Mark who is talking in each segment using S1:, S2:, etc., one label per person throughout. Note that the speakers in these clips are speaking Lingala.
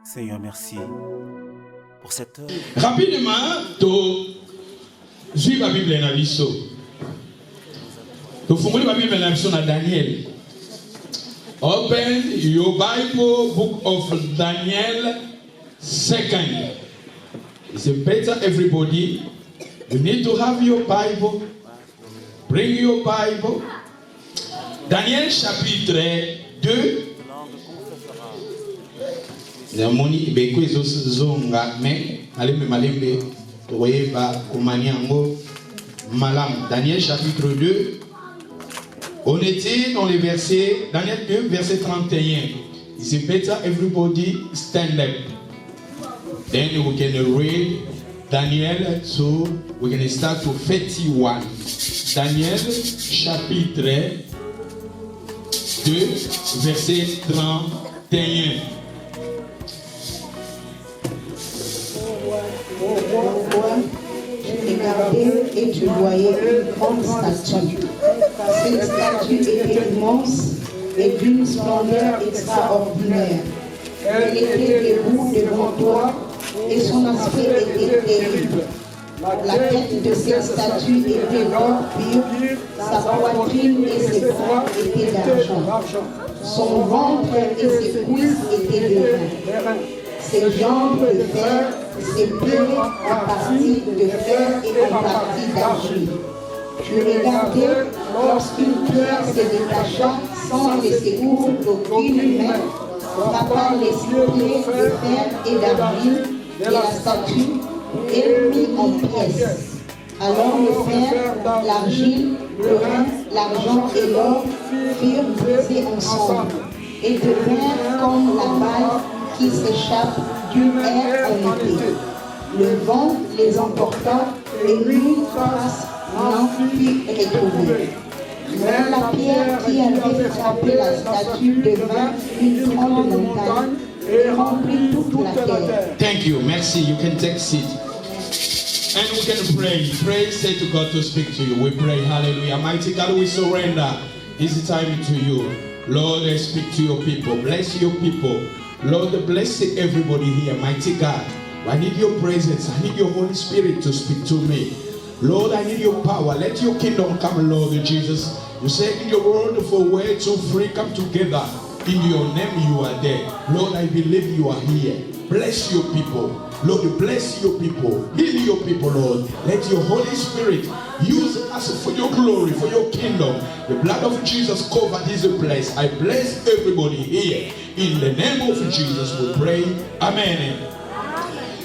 S1: Seigneur, merci pour cette heure.
S2: Rapidement, suivez la Bible dans l'Isso. Tu fais la Bible dans Daniel. Open your Bible, book of Daniel 2nd. It's better, everybody. You need to have your Bible. Bring your Bible. Daniel chapitre 2. Namoni beko zonga mais alembe malembe toyeba komaniango malam. Daniel chapitre 2. On était dans les versets Daniel 2 verset 31. It's better, everybody stand up. Then we can read Daniel, so we can start to 31. Daniel chapitre 2 verset 31.
S3: Tu regardais et tu voyais une grande statue. Cette statue était immense et d'une splendeur extraordinaire. Elle était debout devant toi et son aspect était terrible. La tête de cette statue était d'or pur, sa poitrine et ses bras étaient d'argent. Son ventre et ses cuisses étaient de rein. Ses jambes de fer, ses pieds en partie de fer et en partie d'argile. Tu regardais lorsqu'une pierre se détacha sans le secours d'aucune main, frappant les pieds de fer et d'argile et la statue est mise en pièces. Alors le fer, l'argile, le rein, l'argent et l'or furent brisés ensemble et devinrent comme la balle qui s'échappe d'une aire en été. Le vent les emporta et nulle trace n'en fut retrouvée. Mais la pierre qui avait frappé la statue devint une grande montagne et remplit toute la terre.
S2: Thank you. Merci. You can take seat. And we can pray. Pray, say to God to speak to you. We pray. Hallelujah. Mighty God, we surrender this time to you. Lord, I speak to your people. Bless your people. Lord, bless everybody here. Mighty God, I need your presence. I need your Holy Spirit to speak to me. Lord, I need your power. Let your kingdom come, Lord Jesus. You say in your word, for where two free come together, in your name you are there. Lord, I believe you are here. Bless your people. Lord, bless your people. Heal your people, Lord. Let your Holy Spirit use us for your glory, for your kingdom. The blood of Jesus cover this place. I bless everybody here. In the name of Jesus, we pray. Amen.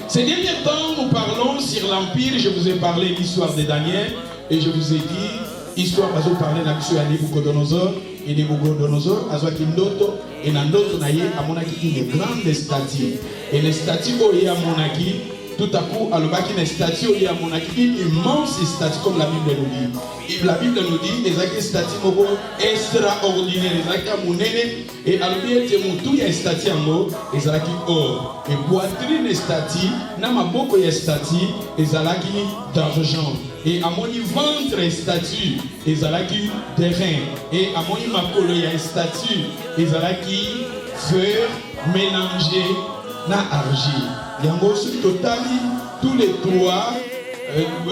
S2: Ces derniers temps, nous parlons sur l'Empire. Je vous ai parlé de l'histoire de Daniel et je vous ai dit, histoire, je vous parler de l'histoire de Nabucodonosor et de Nabucodonosor, azwaki ndoto et na ndoto na ye amonaki une grande statue. Et les statues oyo amonaki, tout à coup, alobaki na statue oyo amonaki une immense statue comme la Bible nous dit. Et la Bible nous dit, ezaki statue moko extraordinaire, ezaki monene et alobi ete mutu ya statue yango ezalaki or. Et poitrine statue na maboko ya statue ezalaki d'argent. Et amoni ventre statue ezalaki de rein. Et amoni makolo ya statue ezalaki fer mélangé na argile. Yango sur totali tous les trois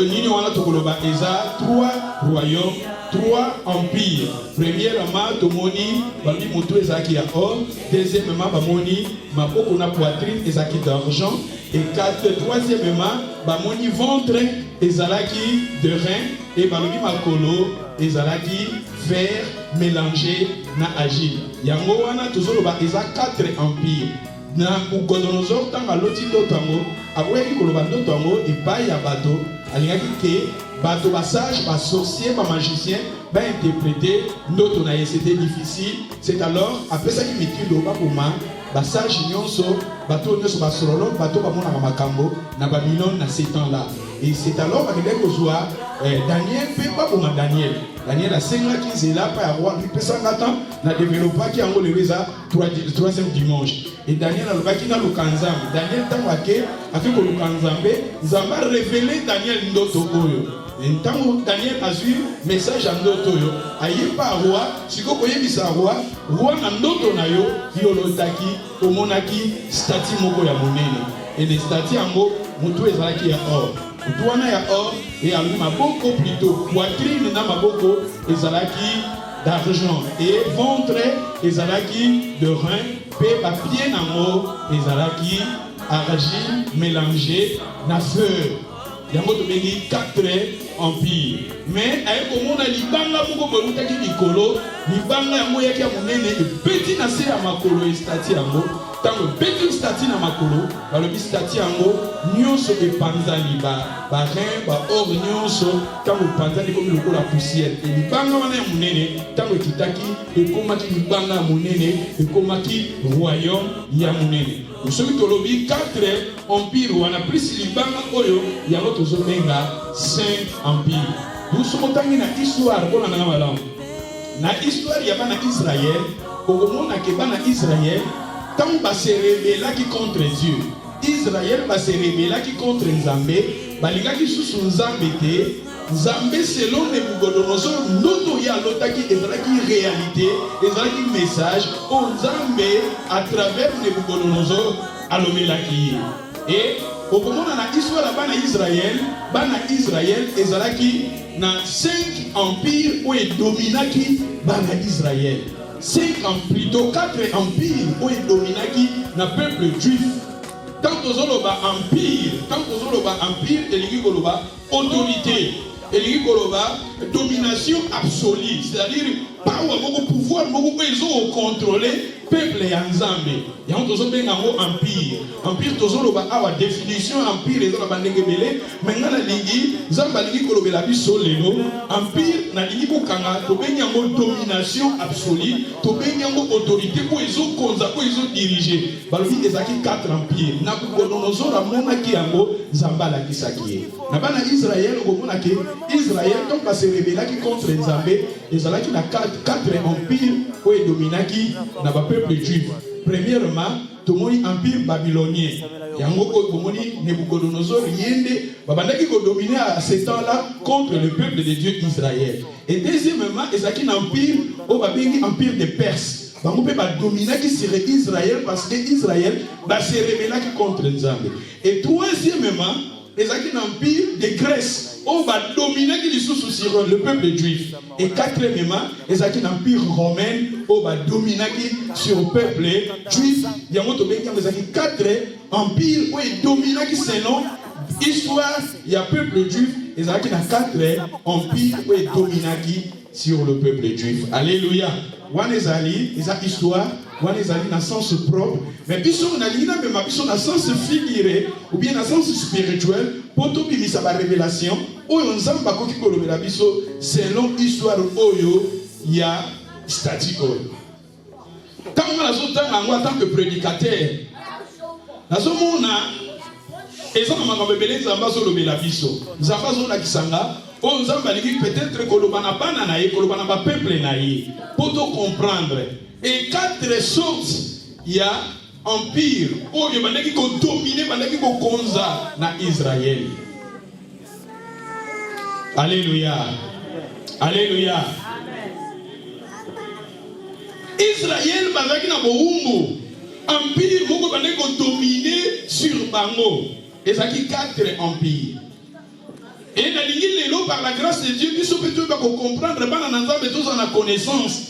S2: nini wana tokoloba eza trois royaumes, trois empires. Premièrement tomoni bami moto ezaki ya or, deuxièmement bamoni maboko na poitrine ezaki d'argent et troisièmement bamoni ventre ezalaki de rein et balobi makolo ezalaki fer mélangé na argile. Yango wana tozoloba eza quatre empires. Nabucodonosor tanga loti ndoto yango akoyaki koloba ndoto yango epai ya bato alingaki ke bato basage basorcier bamagicien bainterpréter ndoto na ye. C'était difficile. C'est alors apesaki mitindo bakoma basage nyonso bato nyonso basolologue bato bamonaka makambo na Babylone na ces temps-là. Et c'est alors bakendaki kozwa Daniel mpe baboma Daniel asengaki nzela pa ya roi lipesanga temps na développaki yango lelo eza troisième dimanche. Et Daniel alobaki na luka nzambe. Daniel ntango ake koluka nzambe, nzambe arévélé Daniel ndoto oyo. Ntango Daniel a vu message à ndoto yo, ayepa roi, siko koyebisa roi na ndoto na yo, yolotaki, omonaki stati moko ya monene. Et les stati yango, mutu ezalaki ya or. Mutu wana ya or, et alu maboko plutôt, poitrine na maboko ezalaki d'argent. Et ventre ezalaki de rein, pe ba pied nango ezalaki argile mélangé na feu. Yango to bengi 4 empires. Mais avec komona libanga moko bolutaki likolo, libanga yango yaki ya monene ebeti na se ya makolo estati yango. Tango beti stati na makolo, balobi stati yango nyonso epanzali ba rein ba or nyonso tango epanzali komi lokola poussière. Et libanga wana ya monene tango ekitaki ekomaki libanga ya monene, ekomaki royaume ya monene. Soki tolobi 4 empires wana plus libanga oyo yango tozobenga 5 empires. Sokotangi na histoire mpona nanga malamu. Na histoire ya bana Israël, okomona ke bana Israël tant ba se rebelaki contre Dieu. Israël ba se rebelaki contre Nzambe, balingaki susu Nzambe te. Nzambe selon Nebuchadnezzar ndoto ya lotaki ezalaki réalité, ezalaki message au Nzambe à travers Nebuchadnezzar alomelaki. Et au moment na histoire la bana Israël ezalaki na 5 empires où est dominaki bana Israël. 5 plutôt 4 empires où est dominaki na peuple juif. Tant aux empire, elingi koloba autorité, elingi koloba domination absolue, c'est-à-dire power, beaucoup pouvoir, beaucoup besoin contrôler peuple ya Nzambe. Yango tozobenga ngo empire. Empire tozoloba awa définition empire ezala bandenge belé, menga na lingi Nzambe lingi kolobela biso lelo, empire na lingi kokanga tobenga ngo domination absolue, tobenga ngo autorité ko ezokonza ko ezodiriger. Balobi ezaki 4 empires. Na Nabucodonosor amonaki yango Nzambe alakisaki. Na bana Israël omonaki Israël donc ba se rebelaki contre Nzambe, ezalaki na 4 empires ko dominaki na ba peuple juif. Premièrement, tomoni empire babylonien. Yango ko tomoni Nebuchadnezzar yende babandaki ko dominer à ce temps-là contre le peuple de Dieu Israël. Et deuxièmement, ezaki un empire au babengi empire des Perses. Bango pe ba dominaki sur Israël parce que Israël ba se rebelaki contre Nzambe. Et troisièmement, ezaki un empire de Grèce. On va dominer sur le peuple juif. Et quatrièmement, ezaki un empire romain. On va dominer sur le peuple juif. Il y a 4 empires où il domine selon l'histoire. Il y a peuple juif. Ezaki na 4 empires où il domine sur le peuple juif. Alléluia. Wan ezali, ezaki histoire. Wan ezali na sens propre. Mais biso na lina même biso na sens figuré ou bien na sens spirituel. Poto bimisa ba révélation. Oyo Nzamba koki kolobela biso selon histoire oyo ya statut oyo. Quand on a zotanga en tant que prédicateur, nazomona ezana makambo ebele Nzamba zolobela biso. Nzamba zolakisanga o Nzamba lingi peut-être koloba na bana na ye, koloba na ba peuple na ye. Poto comprendre. Et 4 sortes il y a empire oyo bandaki ko dominer, bandaki ko konza na Israël. Alléluia. Alléluia. Israël bazaki na boumbu. Empire moko bandaki ko dominer sur bango. Ezaki 4 empires. Et na lingi lelo par la grâce de Dieu, biso peut pas comprendre bana na Nzambe tous en connaissance.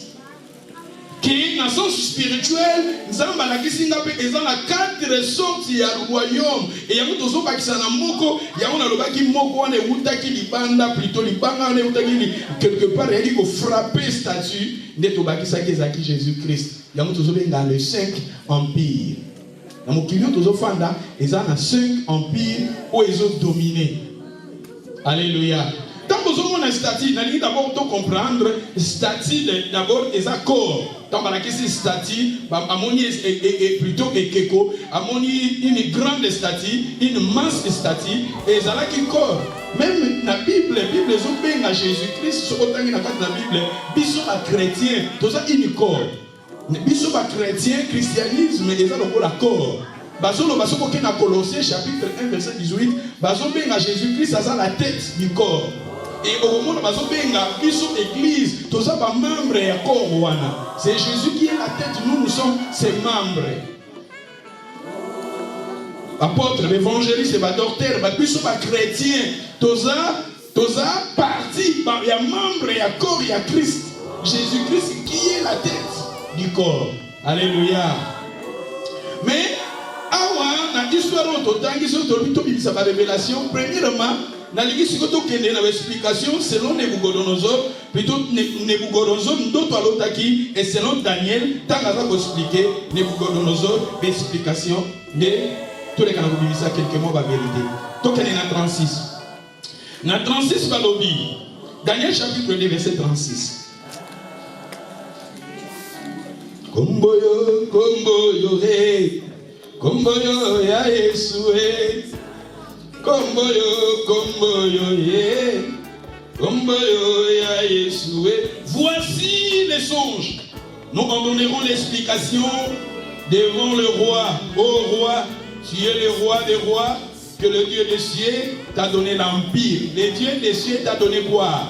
S2: Qui dans le sens spirituel, Nzamba la kisinga pe ezana 4 sortes ya royaume. Et yango tozo bakisa na moko, yango na lobaki moko wana utaki libanda plutôt libanga wana utaki quelque part yaki ko frapper statue de to bakisa ki ezaki Jésus-Christ. Yango tozo benga le 5 empire. Na mokilio tozo fanda ezana 5 empire où ils ont dominé. Alléluia. Tant que vous avez un statut, vous allez d'abord comprendre le statut d'abord des accords. Tant que c'est statut, plutôt que une grande statue, une masse de statue, et ça qui corps. Même la Bible, les autres à Jésus-Christ, autant qu'il y a dans la Bible, bisous à chrétien, tout ça une corps. Bisous à chrétien, christianisme, et ça le corps. Bazolo basoko ke na Colossiens chapitre 1 verset 18, bazo benga Jésus-Christ ça la tête du corps. Et au moment où ils sont église, tous les membres et corps. C'est Jésus qui est la tête, nous sommes ses membres. Apôtre, l'évangéliste, les docteurs, les chrétiens, tous les partis, il y a membres, il y a corps, il y a Christ. Jésus-Christ qui est la tête du corps. Alléluia. Mais, dans l'histoire de la révélation, premièrement, dans l'explication selon Nebuchadnezzar, plutôt Nebuchadnezzar, et selon Daniel, tant qu'on a expliqué Nebuchadnezzar, l'explication de tous les cas de quelques mots de vérité. Donc, il y a 36. Dans 36, Daniel chapitre 2, verset 36. Komboyo, komboyo, hey. Komboyo, ya Yesue. Komboyo, komboyo, yeah. Komboyo, ya Yesue. Voici les songes. Nous en donnerons l'explication devant le roi. Ô roi, tu es le roi des rois, que le Dieu des cieux t'a donné l'empire. Le Dieu des cieux t'a donné quoi?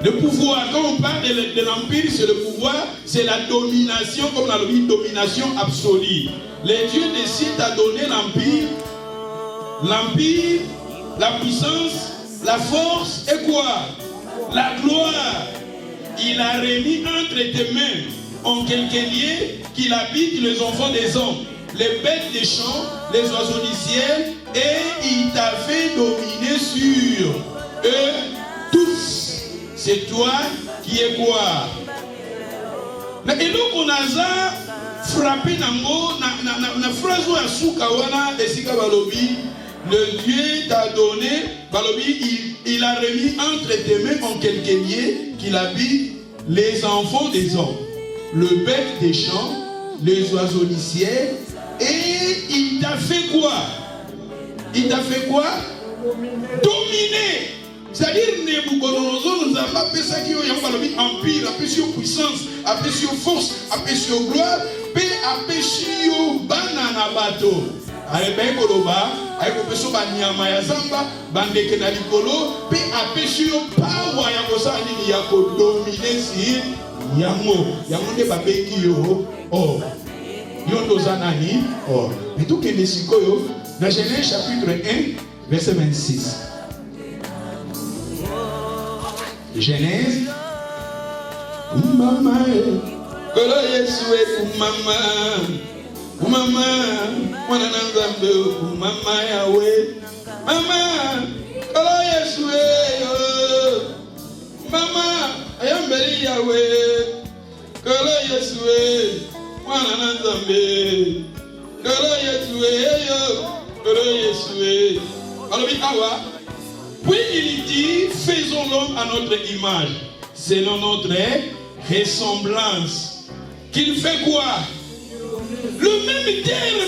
S2: Le pouvoir. Quand on parle de l'empire, c'est le pouvoir, c'est la domination, comme on a dit, domination absolue. Le Dieu des cieux t'a donné l'empire. L'empire, la puissance, la force et quoi? La gloire. Il a remis entre tes mains en quelques lieux qu'il habite les enfants des hommes, les bêtes des champs, les oiseaux du ciel, et il t'a fait dominer sur eux tous. C'est toi qui es quoi? Et donc on a frappé na phrase où Asukawana et Sika Balobi, le Dieu t'a donné, Balobi, il a remis entre tes mains en quelques lieux qu'il habite les enfants des hommes, le bête des champs, les oiseaux du ciel, et il t'a fait quoi? Il t'a fait quoi? Dominer. C'est-à-dire, Nebuchadnezzar nous a pas fait ça qui est empire, appelé sur puissance, appelé sur force, appelé sur gloire, appelé sur banana bateau. Avec un koloba, avec un peu de nyama ya zamba, bandeke na likolo, pe appelé sur power ya kosa ni ya ko dominer sur yango. Yango ne ba beki yo, oh. Yondo zanani, oh. Mais tout que les sikoyo, dans Genèse chapitre 1, verset 26. Genèse, Mama, Kolo Yesue, Mama, Mama, Wananazambe, Mama Yahweh, Mama, Kolo Yesue, Mama, Ayambeli Yahweh, Kolo Yesue, Wananazambe, Kolo Yesue, Kolo Yesue. Alors, Awa. Puis il dit, faisons l'homme à notre image, selon notre ressemblance. Qu'il fait quoi? Le même terme,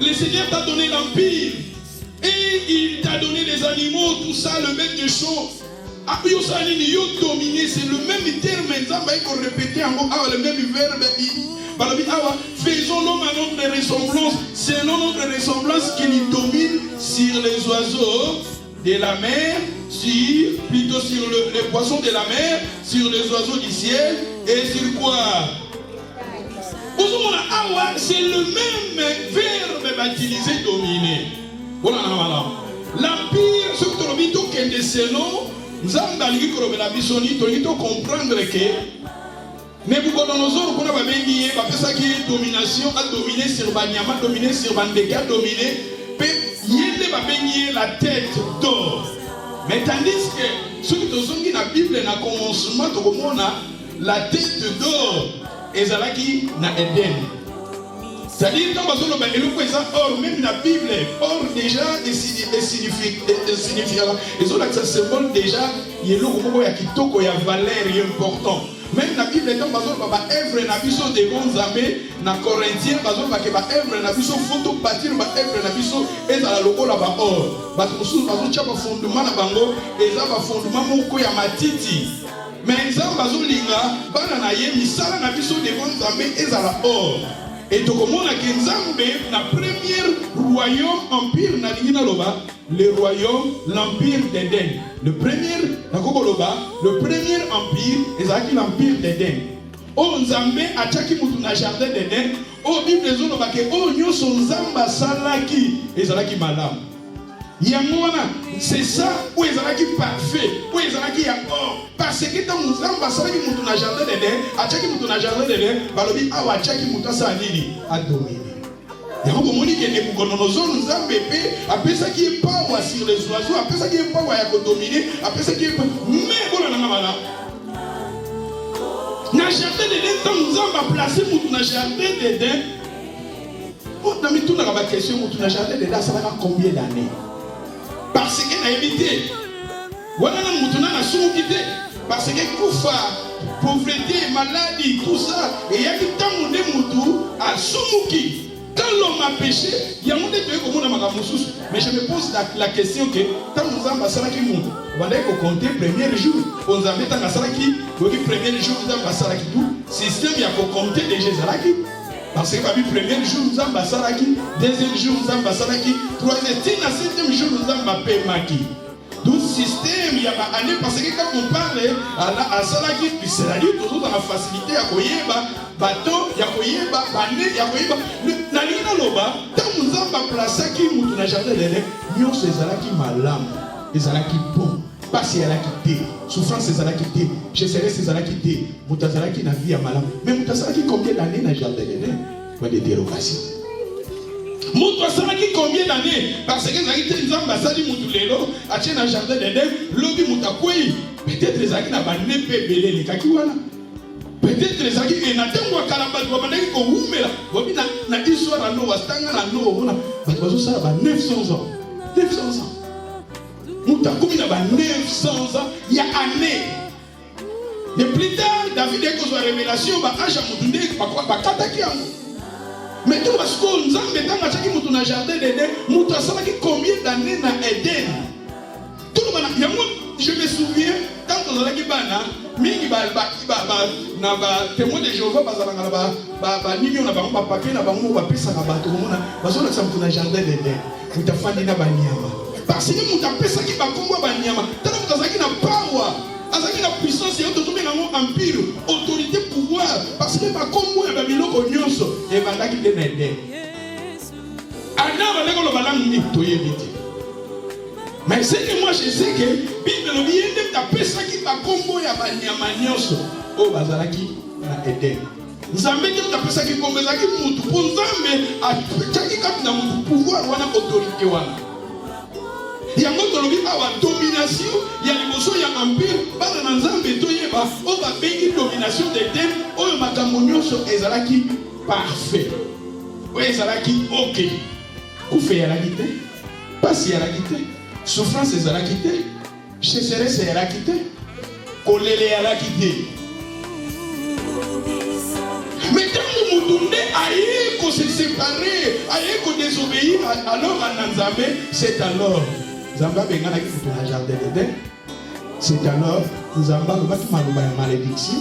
S2: le Seigneur t'a donné l'empire. Et il t'a donné des animaux, tout ça, le bête de champ. Dominé, c'est le même terme, qu'on répétait encore, le même verbe. Faisons l'homme à notre ressemblance, selon notre ressemblance qu'il domine sur les oiseaux de la mer, plutôt sur les poissons de la mer, sur les oiseaux du ciel, et sur quoi? C'est le même verbe utilisé, dominer. L'empire, ce que tu as dit, c'est non, nous avons comprendre que Nebuchadnezzar, on a béni, parce que domination a dominé sur Banyama, dominé sur Bandeka, dominé, il a béni la tête d'or. Mais tandis que ceux qui sont dans la Bible, dans le commencement, la tête d'or, et ça là qui n'a Eden. C'est-à-dire, quand on a or, même la Bible, or déjà est signifiant. Et ça, ça symbole déjà, il y a valeur importante. Même la Bible étant œuvre na biso de bons amis na Corinthiens bazo ba œuvre na biso photo bâtir ba œuvre na biso ezala lokola ba or ba mususu bazo tia ba fondement na bango eza ba fondement moko ya matiti mais nzambe bazo linga bana na ye misala na biso de bons amis ezala or et to komona ke nzambe na premier royaume empire na lingina loba le royaume, l'empire d'Éden. Le premier empire, c'est l'empire d'Éden. Oh Nzambe ataki mutu na jardin d'Éden. Oh Bible ezolobake oh nyonso Nzamba salaki ezalaki malamu. Yamona, c'est ça où ezalaki parfait, où ezalaki ya or. Parce que tant Nzamba salaki mutu na jardin d'Éden, ataki mutu na jardin d'Éden, balobi awa ataki mutu sa nini a dominer. Yango moni ke Nebuchadnezzar Nzambe pe apesaki power sur les oiseaux, apesaki power ya ko dominer, apesaki mais bona na mala. Na jardin d'Éden, tant Nzamba placé mutu na jardin d'Éden. Oh, dans mes tours, on a la question, mutu na jardin d'Éden, ça va combien d'années? Parce qu'il a évité. Voilà, mutu na soumukité. Parce que koufa, pauvreté, maladie, tout ça, et il y a qui tant monde mutu à soumuki. Quand l'homme a péché, il y a un monde de comme on a magamoussous. Mais je me pose la question que tant nous avons passé qui monde, on va compter premier jour. On a mis tant passé qui, le premier jour nous avons passé qui tout système il y a pour compter les Jésus qui. Parce que le premier jour nous avons passé qui, deuxième jour nous avons passé qui, troisième, septième jour nous avons passé qui. Tout système, il y a une année, parce que quand on parle à Salaki, c'est-à-dire toujours dans la facilité à Koyeba, bateau, il y a Koyeba, bané, il y a Koyeba. Nalina Loba, tant que nous avons placé qui nous n'a jamais l'air, nous c'est Salaki malam, c'est Salaki bon, pas si elle a quitté, souffrance c'est Salaki quitté, je serai c'est Salaki quitté, Moutazalaki n'a vie à malam. Mais Moutazalaki combien d'années n'a jamais l'air? Pas de dérogation. Moutou Salaki combien d'années? Parce que les gens qui ont basali Moutou Lelo, à tient un jardin d'Éden, l'objet Moutakoui. Peut-être les gens qui n'ont pas népé belé les kakiwana. Peut-être les gens qui n'ont pas Kalabat, qui n'ont pas histoire à nous, à Stanga, à nous, on a 900 ans. 900 ans. Moutakoui n'a pas 900 ans, il y a année. Et plus tard, David a eu une révélation, il a eu une révélation. Mais tout parce que nous avons dans le jardin d'Éden, nous avons combien d'années dans Éden. Tout le monde, je me souviens, quand on a dit mingi na témoin de Jéhovah nini na bango papier na bango bapesa na bato komona bazona samtu na jardin d'Éden mutafandi na banyama parce que mutapesa ki bakombo banyama tala mutazaki na power azaki na puissance ya totombe nango empire autorité pouvoir parce que bakombo ya babiloko nyonso ebandaki te na Éden ana baleko lo balangi toyebi te. Mais c'est que moi je sais que Bible le bien de tapesa ki bakombo ya banyama nyonso o bazalaki na Éden. Nzambe te tapesa ki kombo ezaki mutu po Nzambe ataki kati na mutu pouvoir wana autorité wana. Yango tolobi awa domination ya liboso ya empire bana na Nzambe toyeba o babengi domination d'Éden oyo makambo nyonso ezalaki parfait. O ezalaki OK. Kufe yalaki te, pasi yalaki te. Souffrance est à la quitter, sécheresse est à la quitter, colère est à la quitter. Mais quand nous nous aïe qu'on se séparer, aïe qu'on désobéir, alors à Nzambe, c'est alors Nzamba bengana qui fout dans jardin d'Éden. C'est alors Nzamba loba qui maloba ya malédiction.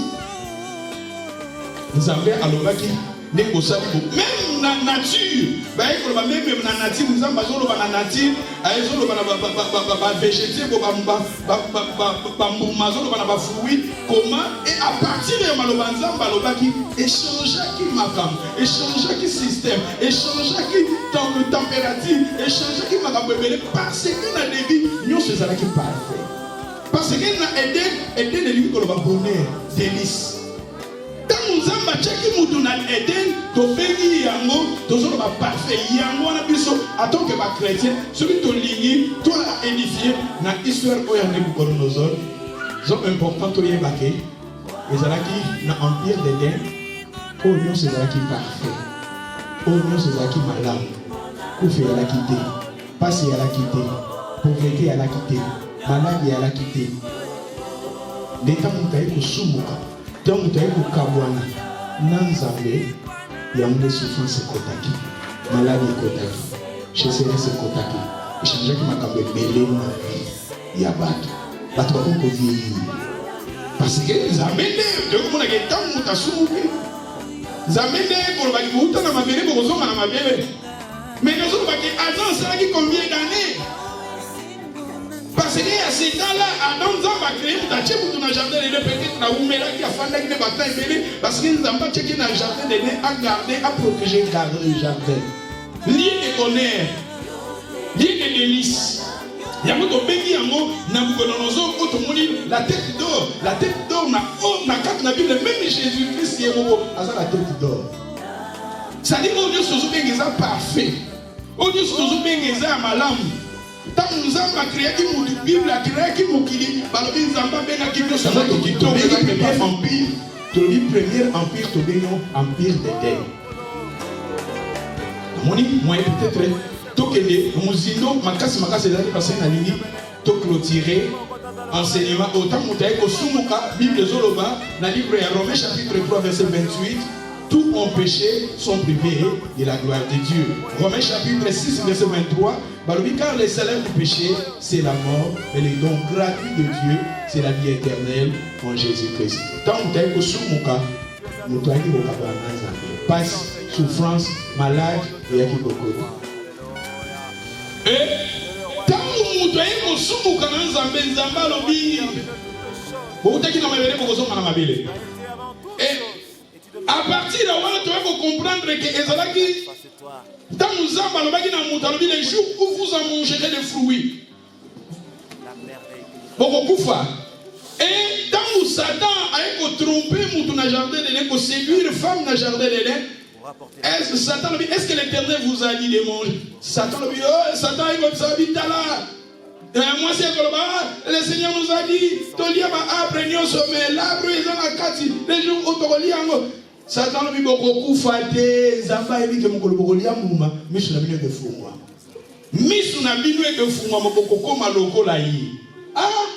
S2: Nzambe aloba qui négocier même na nature baye ko ba même na nature Nzamba zolo ba na nature ay zolo ba na ba végété ko ba zolo ba na ba fruit comment et à partir de maloba Nzamba loba qui échanger qui makam échanger qui système échanger qui temps de température échanger qui makam belé parce que na débit nyonso ezala ki parfait parce que na Éden de lui ko ba bonheur délice. Quand nous avons checké mutu na Éden, tobengi yango, tozolo ba parfait yango na biso en tant que ba chrétien, celui to lingi, toi édifié na histoire oya Nebuchadnezzar, zo important to yebake, ezalaki na empire d'Éden, oyo ezalaki parfait. Oyo ezalaki malamu. Kufi ezalaki te, pasi ezalaki te, pauvreté ezalaki te, maladie ezalaki te. Ndeka mutaye kusumuka. Donc, tu as eu le Kabwana, Nanzambe, il y a une souffrance kotaki, maladie kotaki, sécheresse kotaki, échanger qui m'a kabé belé na vie, il y a battu, battu va qu'on vieillir. Parce que les amènes, de comment on a gagné tant de soumouké, les amènes pour le baguette, où t'en as ma bébé, pour qu'on a ma bébé. Mais les autres baguettes, attends, ça a dit combien d'années? Parce que à ce temps-là, Adam Zamba créé un tâche pour ton jardin de peut-être na oumela qui a fait qui ne va pas élever parce que Zamba qui est dans le jardin de à garder, à protéger, garder le jardin. Lié de honneur, lié de délices. Il y a beaucoup de béni yango Nabucodonosor otomoni la tête d'or na carte na Bible même Jésus-Christ est la tête d'or. Ça dit que Dieu se souvient que ça parfait. Dieu se souvient que ça malamu. Tant nous avons créé la Bible a créé qui mokili balobi nzamba benga ki to sama to kito benga premier empire to le premier empire to benga empire d'Éden. Moni moi peut-être tokende muzindo makasi ezali parce que na lini to clôturer enseignement autant mutaye ko sumuka Bible zoloba na livre ya Romains chapitre 3 verset 28. Tous ont péché, sont privés de la gloire de Dieu. Romains chapitre 6, verset 23. Car le salaire du péché, c'est la mort, et le don gratuit de Dieu, c'est la vie éternelle en Jésus-Christ. Tant que tu es au soumuka, nous t'avons dit que passe, souffrance, malade, et à qui beaucoup. Et tant que tu es au soumuka, nous avons dit que à partir de là, tu vas comprendre que Ezalaki, dans nous avons les jours où vous en mangerez des fruits. Et dans nous Satan a trompé mon jardin de lait, pour séduire femme dans le jardin de lait. Est-ce que l'Éternel vous a dit de manger? Satan lui dit, oh, Satan est comme ça, vite là. Moi, c'est le Seigneur nous a dit, l'arbre est dans la carte, les jours où tu as Satan lui beaucoup faté, Zamba et que mon colobolia mouma, mais je n'ai pas de fou moi. Mais je n'ai pas de fou moi, mon coco maloko la yi. Ah!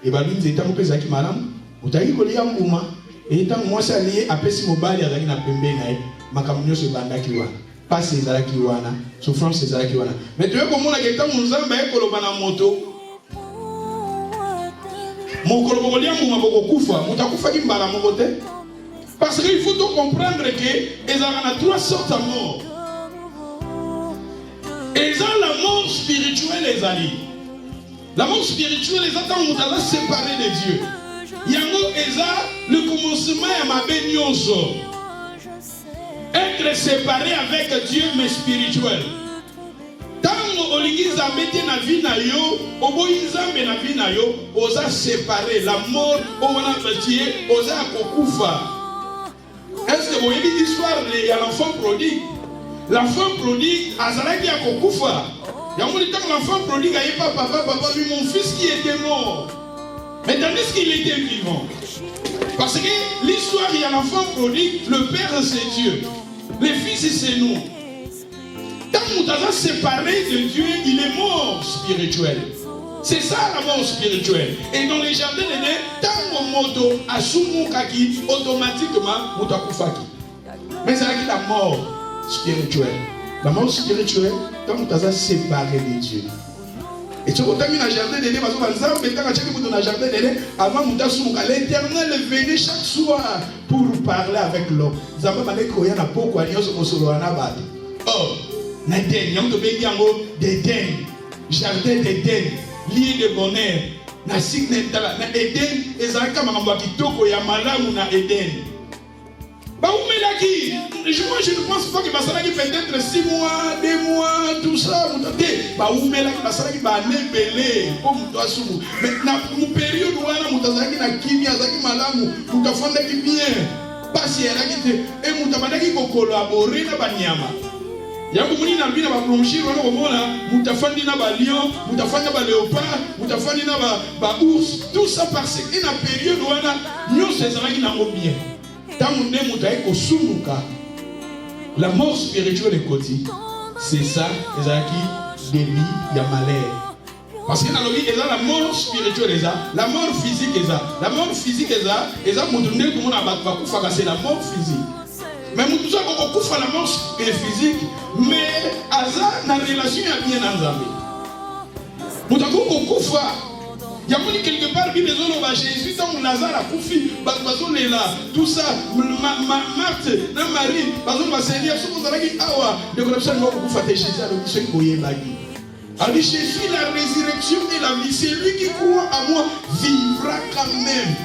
S2: Et bien, nous étions au Zaki Malam, vous avez dit que mouma, et étant moi salé, après si mon bal est na pembe nae, ma camunio se banda kiwa. Pas ces zara kiwana, souffrance ces zara kiwana. Mais tu veux comment la guetta mon zamba et kolobana moto. Mon colobolia mouma beaucoup fa, mon takufa qui mbala mon côté. Parce qu'il faut donc comprendre que ils ont trois sortes de mort. Ils ont la mort spirituelle, les alliés. La mort spirituelle, les attend on a séparé de Dieu. Yango ils ont le commencement à ma bénioso. Être séparé avec Dieu mais spirituel. Tant on l'église a mis na vie na yo, oboyizambe na vie na yo, osa séparer la mort, on a fait osa kokufa. Est-ce que vous avez dit l'histoire de l'enfant prodigue? L'enfant prodigue, Azalaki a kokufa. Il y a un temps que l'enfant prodigue a dit papa, lui, mon fils qui était mort. Mais tandis qu'il était vivant. Parce que l'histoire, il y a l'enfant prodigue, le père c'est Dieu. Le fils c'est nous. Tant que nous avons séparé de Dieu, il est mort spirituel. C'est ça la mort spirituelle. Et dans les jardins de Néné, tant qu'on moto a soumukaki, automatiquement, moutakufaki. Mais c'est la mort spirituelle. La mort spirituelle, tant qu'on t'a séparé de Dieu. Et tu as mis dans le jardin de Néné, parce que dans le jardin de Néné, avant Moutasoumuka, l'Éternel venait chaque soir pour parler avec l'homme. Vous avez parlé qu'il y a beaucoup de choses qui oh, Néden, il y a d'Éden, jardin d'Éden. Lié de bonheur, na signet na Eden, ezalaka makambo kitoko ya malamu na Eden. Bah où melaki, moi je ne pense pas que basalaki peut-être 6 mois, 2 mois, tout ça, bah où melaki basalaki ba nebele, comme toi sous. Mais na période où ana mutazaki na kimia zaki malamu, mutafandaki bien. Parce yalaki te et mutabandaki ko collaborer na banyama. Yango muni na bina ba plongir wana komona mutafandi na ba lion, mutafandi na ba léopard, mutafandi na ba ours, tout ça parce que na période wana nyonso ezalaki na bien. Tant on est mutaye ko sumuka. La mort spirituelle est côté. C'est ça ezalaki débit ya malheur. Parce que dans le vie, la mort spirituelle, la mort physique, la mort physique, c'est la mort physique. Mais nous avons la mort physique, mais Aza n'a relation à bien ensemble. Nous avons il y a quelque part qui besoin de Jésus, tant Lazare a couffé, tout ça, Marthe, Marie, Seigneur, ce qu'on a dit, de corruption, nous avons Jésus avec ceux qui ont Alors je suis la résurrection et la vie. Celui qui croit à moi vivra quand même.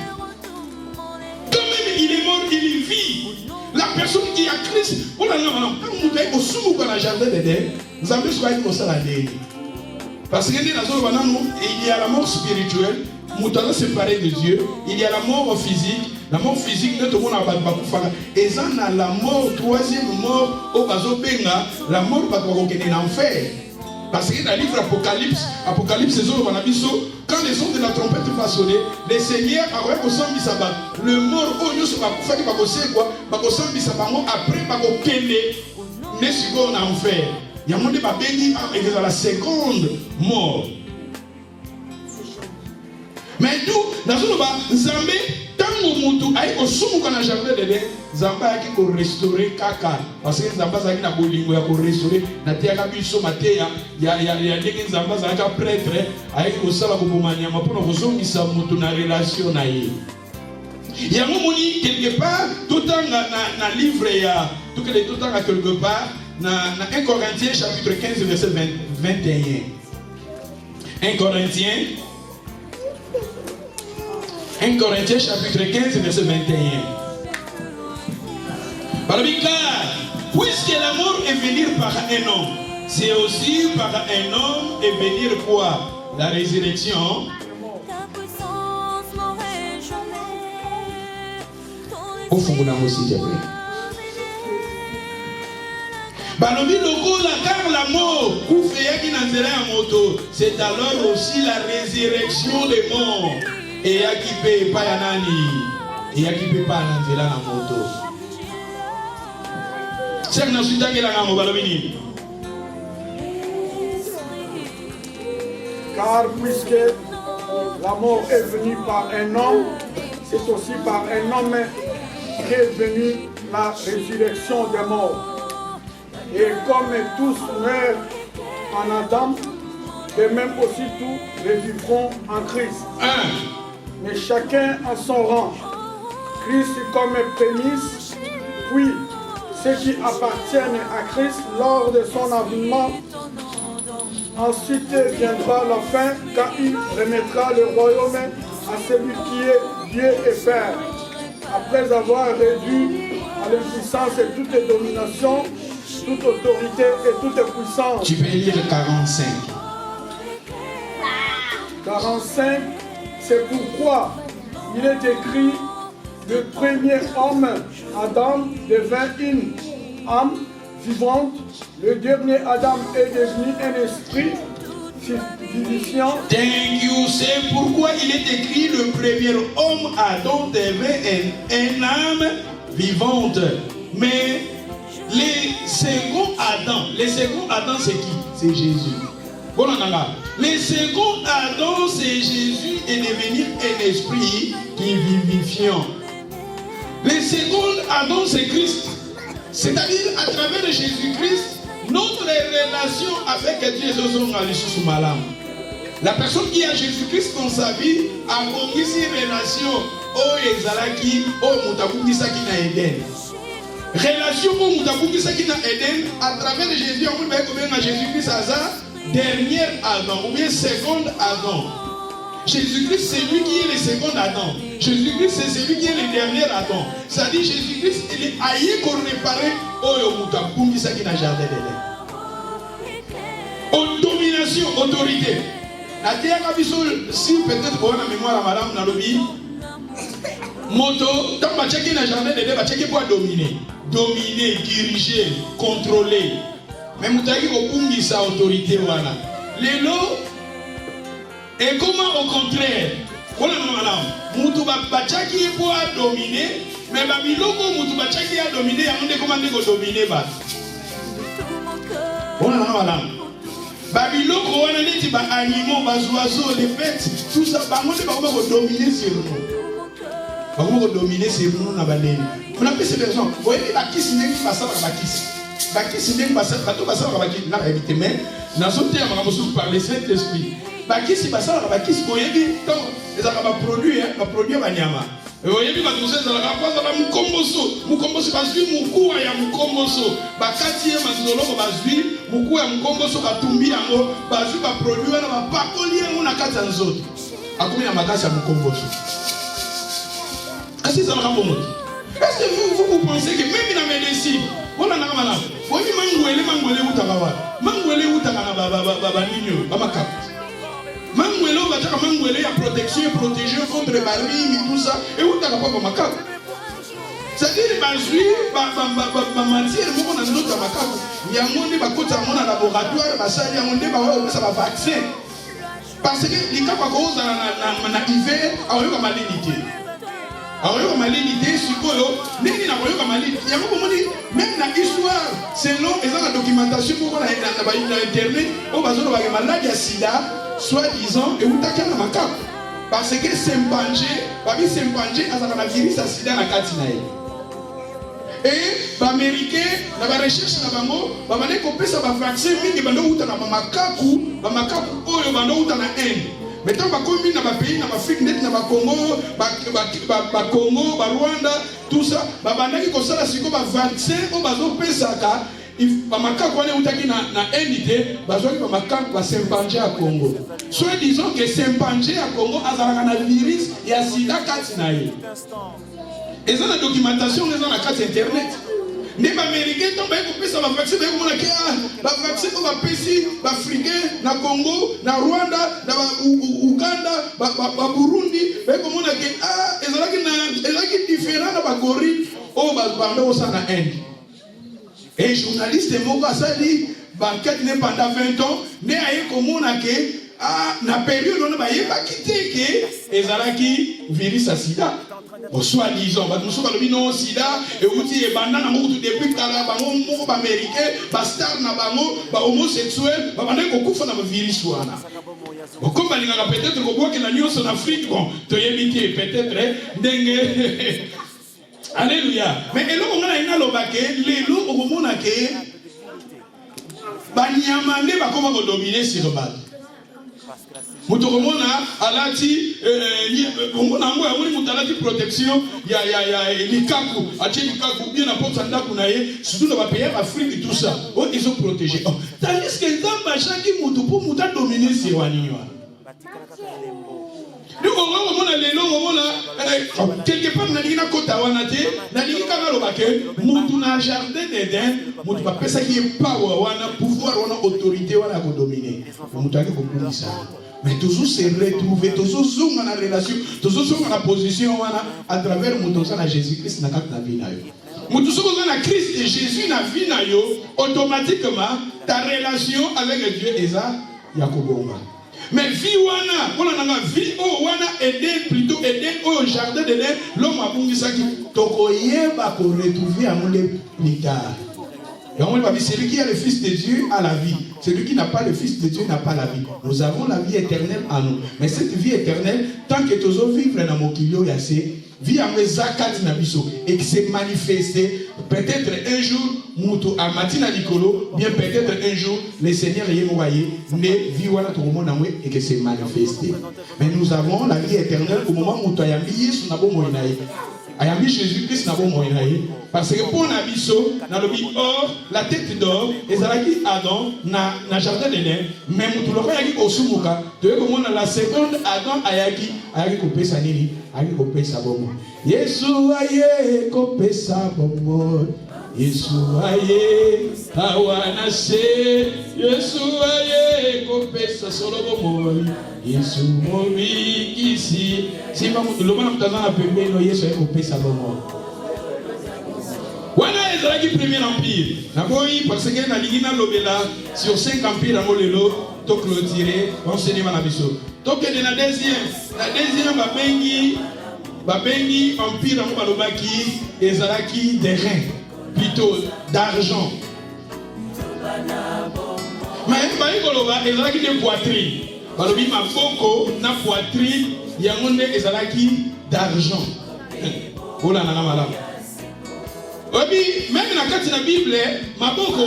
S2: Quand même il est mort, il vit. La personne qui a Christ, oh là là, quand vous êtes au sous dans la jardin d'Éden, vous avez choisi pour ça la déni. Parce qu'il y a la mort spirituelle, Moutana séparé de Dieu, il y a la mort physique. La mort physique, tout le monde a pas et ça, la mort, troisième mort, au bazo benga, la mort va être en enfer. Parce que dans le livre Apocalypse, quand les sons de la trompette va sonner, le Seigneur a ressemblé à le mort, au lieu de faire quoi, après, n'est en enfer. Il y a un monde qui est la seconde mort. Mais nous, dans ce Zambé, tant que aïe au sumu kana jardin de Zamba qui ko restaurer kaka parce que Zamba zaki na bolingo ya ko restaurer na te ya biso mateya ya ndenge Zamba zaka prêtre aïe ko sala ko bomanya mapona ko zongisa mutu na relation na ye. Ya momoni quelque part tout na livre ya tout quelque part na 1 Corinthiens chapitre 15 verset 21. 1 Corinthiens chapitre 15 verset 21. Puisque la mort est venue par un homme, c'est aussi par un homme est venir quoi? La résurrection. Au fond de la mort, s'il te plaît. Car la mort, c'est alors aussi la résurrection des morts. Et à qui paye pas yanani, et à qui paye pas nanzela na moto. C'est que nous sommes dans la balobini.
S4: Car puisque la mort est venue par un homme, c'est aussi par un homme qu'est venue la résurrection des morts. Et comme tous meurent en Adam, de même aussi tous revivront en Christ. Mais chacun à son rang. Christ comme prémisse, puis ceux qui appartiennent à Christ lors de son avènement. Ensuite viendra la fin quand il remettra le royaume à celui qui est Dieu et Père. Après avoir réduit à l'impuissance et toute domination, toute autorité et toute puissance.
S2: Tu peux lire 45.
S4: 45, c'est pourquoi il est écrit, le premier homme, Adam, devint une âme vivante. Le dernier Adam est devenu un esprit vivifiant.
S2: Thank you. C'est pourquoi il est écrit, le premier homme, Adam, devint une âme vivante. Mais les seconds Adam, c'est qui? C'est Jésus. Bon, le second Adam, c'est Jésus et devenir un esprit qui est vivifiant. Le second Adam, c'est Christ. C'est-à-dire, à travers Jésus-Christ, notre relation avec Dieu est malam. La personne qui a Jésus-Christ dans sa vie a conquis une relation au Ezalaki, au Mutabukisaki na Eden. Relation au Mutabukisaki na Eden, à travers Jésus, on va à Jésus-Christ à ça. Dernier Adam, ou bien second Adam. Jésus-Christ, c'est lui qui est le second Adam. Jésus-Christ, c'est celui qui est le dernier Adam. C'est-à-dire, Jésus-Christ, il est aïe qu'on réparait au Misaki na jardin d'Éden. Domination, autorité. La terre a vu si peut-être pour la mémoire à madame Nalobi, moto, tant que tu na jardin d'Éden, tu peux dominer. Dominer, diriger, contrôler. Mais moutaki opungi sa autorité wana. Lelo et comment au contraire? Voilà madame. Moutou bachaki pour dominer, mais babiloko moutou bachaki a dominer, yamande comment ndeko dominer ba. Voilà madame. Babiloko wana neti ba animaux, ba oiseaux, les bêtes, tout ça ba monde ba ko dominer sur nous. Ba ko dominer sur nous na baleni. On appelle ces personnes. Vous voyez la kisi n'est pas ça ba kisi. Bakisi n'est pas ça, bateau basa la bakisi na éviter mais dans son terme on va parler Saint-Esprit. Bakisi basa la bakisi boyebi tant les arabes produire banyama. Et vous voyez, parce que Moukoua ya Moukomboso, Bakati ya Mazolo, Bazui, Moukoua ya Moukomboso, Batumbi yango, Bazui, Baproduit, Bapakoli yango na kati ya nzoto. Akomi na makasi ya Moukomboso. Est-ce que ça va pour moi? Est-ce que vous pensez que même dans la médecine, vous avez un vous avez mangouele utakawa. Mangouele utakana babanino, bamakap. Mangouele bataka mangouele ya protection, protéger contre les barils, tout ça. Et utakapa bamakap. C'est-à-dire bazui, matière, vous avez un autre makap. Il y a un monde qui a un laboratoire, il y a un monde qui a un vaccin. Parce que les cas qui ont un hiver, ils ont une maladie. Alors, maladie, même dans l'histoire, selon la documentation pour Internet, on va dire que la maladie à sida, soi-disant, et où t'as qu'un macabre. Parce que c'est un pangé, à la virus à sida à Katinaï. Et les Américains, dans la recherche, ils vont couper ça vaccin, mais ils vont faire un macabre, ils vont faire un haine. Maintenant, comme dans les pays, dans l'Afrique, dans le Congo, Congo, Rwanda, tout ça, ils ont fait un vaccin, ils ont fait ça. Ils ont fait un sympangé à Congo. Soit disons que sympangé à Congo, il y a un virus, il y a sida, ils ont la documentation, ils ont la carte internet. Les Américains ont fait ça, vaccin, vaccin, Africains, na Congo, na Rwanda, na Uganda, Burundi, ils ont différents dans gorille, na Inde. Et les journalistes ont dit, pendant 20 ans, mais na période où on a quitté que ils ont virus à sida. Soit-disant, nous sommes dans le sida, et vous dites, depuis que les Américains, les stars, les homosexuels, les virus. Comme peut-être que la nuance en Afrique, bon, peut-être, alléluia. Mais on a un lobake, les loups au moment où dominer sur le bas. Mutokomona alati mutalati protection ya likaku atie likaku bien na porte ndaku na ye surtout dans les pays Afrique tout ça oh ils ont protégé oh tandis que nzamba chaki mutu pour muta dominer si waniwa donc on mona lelo mona quelque part na lina kota wana te na lika ngalo bake mutu na jardin d'Éden mutu ba pesa qui est power wana pouvoir wana autorité wana ko dominer mutu aki ko kumisa. Mais toujours se retrouver, toujours zoom dans la relation, toujours zoom dans la position à travers mon Jésus-Christ dans la vie. Mon dans Christ et Jésus dans la vie, automatiquement, ta relation avec Dieu est ça, Yakobonga. Mais vie on a vie aider plutôt aider au jardin de l'air, l'homme a bon ça qui tokoyeba pour retrouver à mon plus tard. Et on va dire, celui qui a le Fils de Dieu a la vie. Celui qui n'a pas le Fils de Dieu n'a pas la vie. Nous avons la vie éternelle en nous. Mais cette vie éternelle, tant que tu as vivre dans mon kilo, il y a ces vie à mes zakat nabiso et qui s'est manifesté. Peut-être un jour, Moutou à Matina Nicolo, bien peut-être un jour, le Seigneur est envoyé, mais vie voilà tout le monde et qui s'est manifesté. Mais nous avons la vie éternelle au moment où tu as mis sur Nabo Moïnaï. Ayambi Jésus-Christ n'a pas moyen parce que pour Nabiso, dans le or, la tête d'or, et ça qui Adam, na jardin de l'air, même tout le monde a dit au Sumuka, tu veux comment la seconde Adam ayaki coupé sa nini, ayaki coupé sa bombe. Yesu aye coupé sa bombe. Yesu aye awana se, Yesu aye coupé sa solo bombe. Yesu mobi ici. Si le monde a appelé no Yesu aye coupé sa bombe. Voilà les premier empire. Parce que na ligina lobela sur 5 empires à Molelo, to clôturer enseignement na biso. Donc la deuxième babengi empire à Mobalobaki ezalaki des reins, plutôt d'argent. Mais baikoloba ezalaki de poitrine. Balobi maboko na poitrine yangonde ezalaki d'argent. Ola na malama. Même dans la Bible, Maboko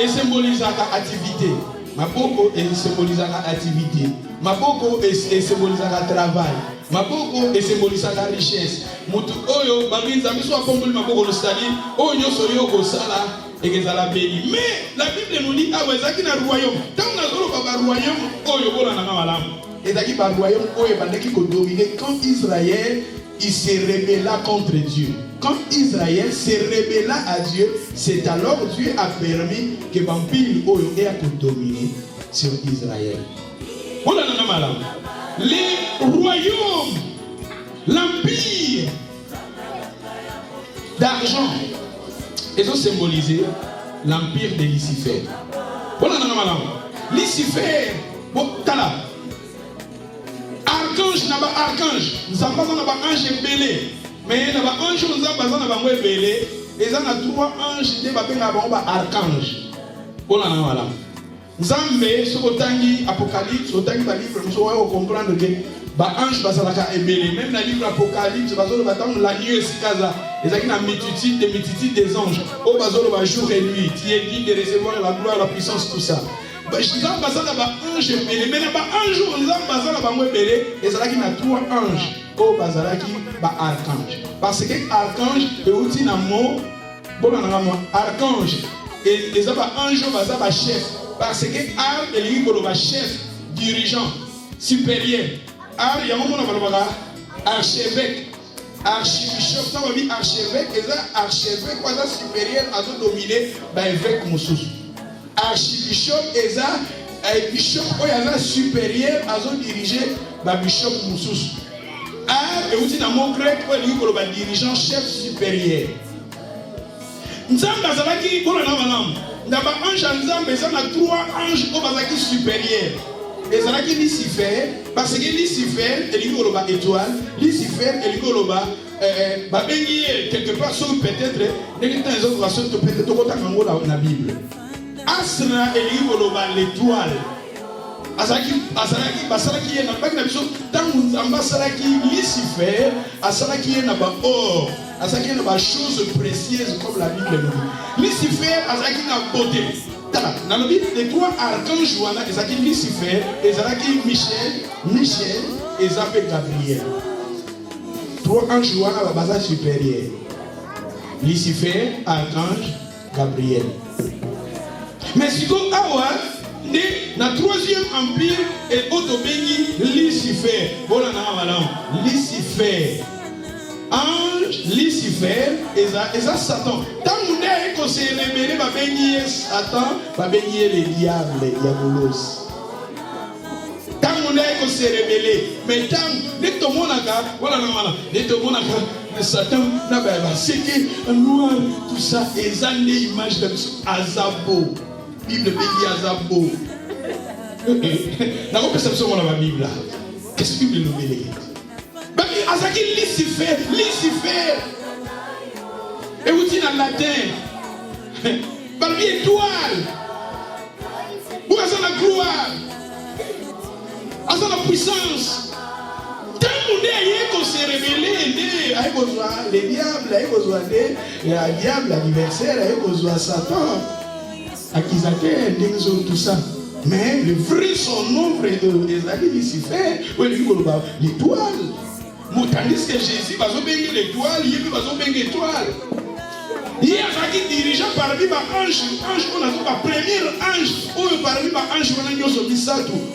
S2: symbolise l'activité. Maboko symbolise l'activité. Maboko symbolise le travail. Maboko et symbolise la richesse. Mutu oyo babi nzambe so apomoli maboko no sali oyo soyo ko sala et que ça la béni. Mais la Bible nous dit ah ouais ça qui na royaume. Tant na zolo ba royaume oyo bola na malamu. Et ça qui ba royaume oyo bandeki ko dominer quand Israël il se rébella contre Dieu. Quand Israël se rébella à Dieu, c'est alors Dieu a permis que Vampire oyo ait à dominer sur Israël. Bola na malamu. Les royaumes, l'empire d'argent, ils ont symbolisé l'empire de Lucifer. Lucifer, archange n'a pas archange, nous avons pas ange belé, mais nous avons ange, nous avons pas belé, et ça a trois anges qui sont archange. Nzambe sokotangi apocalypse otangi ba livre nous allons comprendre que ba ange basalaka ebele même dans le livre apocalypse bazolo batang la nuit sikaza ezaki na multitude des anges o bazolo ba jour et nuit qui est dit de recevoir la gloire la puissance tout ça ba nzambe basala ba ange ebele mais ba ange nzambe basala ba ebele ezalaki na trois anges o bazalaki ba archange parce que archange euti na mot bona na mot archange et les anges basala ba chef. Parce que Ar est le chef, dirigeant, supérieur. Ar, il y a un moment où archevêque, archibishop, ça va dire archevêque, et ça, archevêque, quoi, ça supérieur, à tout dominer, évêque Moussous. Archibishop, et ça, bishop, quoi, il y a supérieur, à tout diriger, bishop Moussous. Ar, et aussi dans mon grec, quoi, il y a dirigeant, chef supérieur. Nzamba, ça va dire, quoi, d'abord, ange Nzambe, ça a trois anges au bazaki supérieur. Et ça a qui Lucifer, parce que Lucifer est l'étoile, Lucifer est l'étoile, quelque part, sauf peut-être, les autres versions, peut-être, la Bible. Asra est l'étoile. Asaki, Basalaki est n'a pas de chose, tant Ambasalaki, Lucifer, Asalaki est n'a pas or. Asaki n'a pas chose précieuse comme la Bible nous dit. Lucifer, Asaki n'a beauté. Dans la Bible, les trois archanges, Asaki Lucifer, Asaki Michel, et Zapé Gabriel. Trois anges, la base supérieure. Lucifer, archange, Gabriel. Mais si vous avez le troisième empire et Otobéni, Lucifer. Voilà, Lucifer. Ange, Lucifer, et ça Satan. Tant qu'on s'est révélé, va bénir Satan, va bénir les diables, les diabolos. Tant qu'on s'est révélé, mais tant que tout le monde a, voilà, tout le monde a, Satan, c'est que noir, tout ça, et ça, les images de Azabo. Bible bénit Azabo. Dans la perception de la Bible, qu'est-ce que la Bible nous dit? Azaki Lucifer. Et vous dites en latin, parmi étoiles, où est la gloire, à la puissance. Tant qu'on s'est révélé, les diables, le diable, l'adversaire, Satan, accusateur, tout ça. Mais le vrai son nombre de Azaki Lucifer, l'étoile. Tandis que Jésus va bénir l'étoile, il va bénir l'étoile. Il y a un dirigeant parmi les anges, on a le premier ange, on est parmi les anges, on a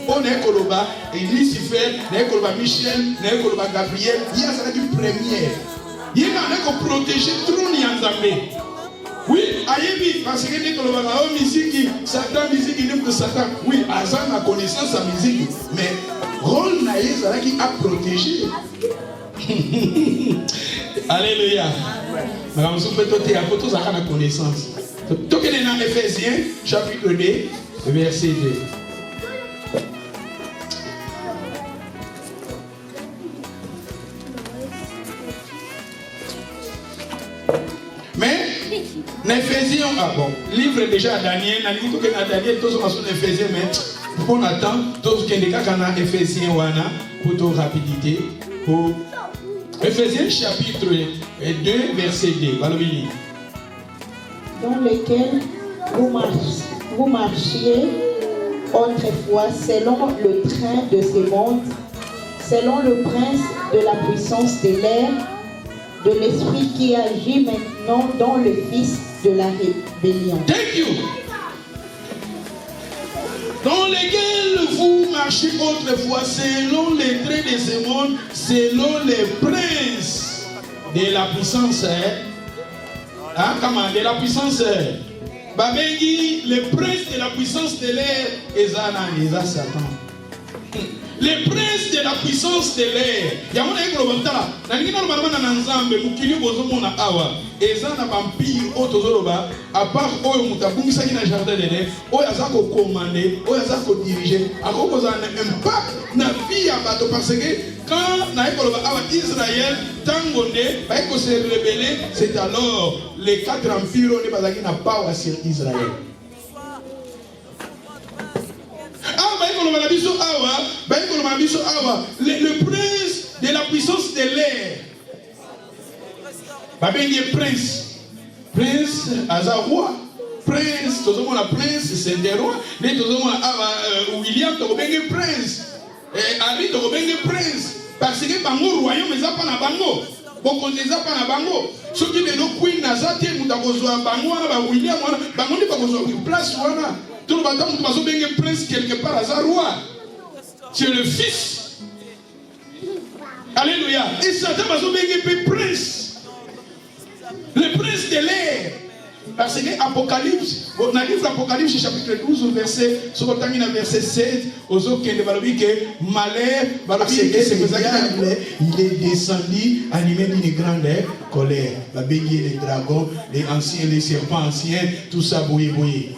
S2: on est Koloba, et Lucifer, Koloba Michel, Koloba Gabriel, il y a un premier. Il y a un protéger tout le monde. Oui, aïe, parce que les Koloba, musique, Satan, musique, il de Satan. Oui, Azan a connaissance à musique, mais rôle naïs qui a protégé. Alléluia. Madame Soupetoté, à côté, ça a la connaissance. Tout est dans Éphésiens, chapitre 2, verset 2. Mais, dans Éphésiens, ah bon, livre déjà à Daniel, dans le livre de Daniel, tous sont Éphésiens, mais pour attendre, tous qui sont dans Éphésiens, pour toute rapidité, pour Éphésiens chapitre 2, verset 2.
S3: Dans lequel vous marchiez autrefois selon le train de ce monde, selon le prince de la puissance de l'air, de l'esprit qui agit maintenant dans le fils de la rébellion.
S2: Thank you. Dans lesquels vous marchez autrefois selon les traits de ce monde, selon les princes de la puissance. Comment? De la puissance. Babengi, les princes de la puissance de l'air, Eza Satan. Les princes de la puissance de l'air. Yamona ekolobantala. Nangina normalement na nzambe mukili bozomona awa. Eza na vampire otozoloba à part oyo mutabungisa na jardin de l'air, oyo azako commander, oyo azako diriger, akokoza un impact na vie ya bato parce que quand na ekoloba awa Israël tangonde ba eko se rebeller, c'est alors les quatre empires on bazaki na power sur Israël. Le prince de la puissance de l'air. Babengi prince. Prince Azaroi. Prince, tout le monde a prince, c'est des rois. Mais tout le monde a William, tout le monde a prince. Ali, tout le monde a prince. Parce que bango royaume, mais ça pas na bango. Beaucoup de ça pas na bango. Ceux qui ne l'ont queen nazate, mutakozwa bango na William, bango ne pas kozwa place wana. Tout le monde a prince quelque part Azaroi. C'est le fils. Alléluia. Et Satan va se prince. Le prince de l'air. Parce que Apocalypse, dans le livre Apocalypse, chapitre 12, verset 7, aux autres qui ne que malheur, parce que il est descendu animé d'une grande colère. Les dragons, les anciens, les serpents anciens, tout ça bouillé.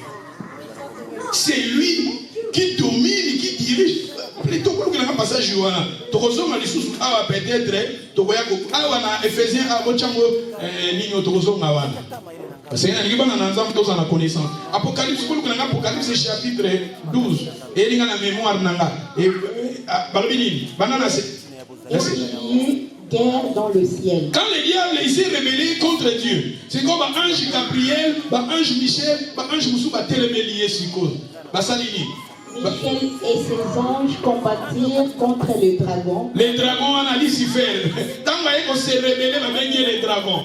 S2: C'est lui qui domine, qui dirige. Plutôt que le passage, peut-être, Ephésiens, parce qu'il y a une connaissance. Apocalypse chapitre 12. Et il y a la mémoire. Et il
S3: guerre dans le ciel.
S2: Quand le diable s'est rebellé contre Dieu, c'est comme l'ange Gabriel, l'ange Michel, l'ange Moussou, télémélié sur cause.
S3: Michel et ses anges combattirent contre les dragons.
S2: Les dragons en Lucifer. Tant qu'on s'est rebellé, on va gagner les dragons.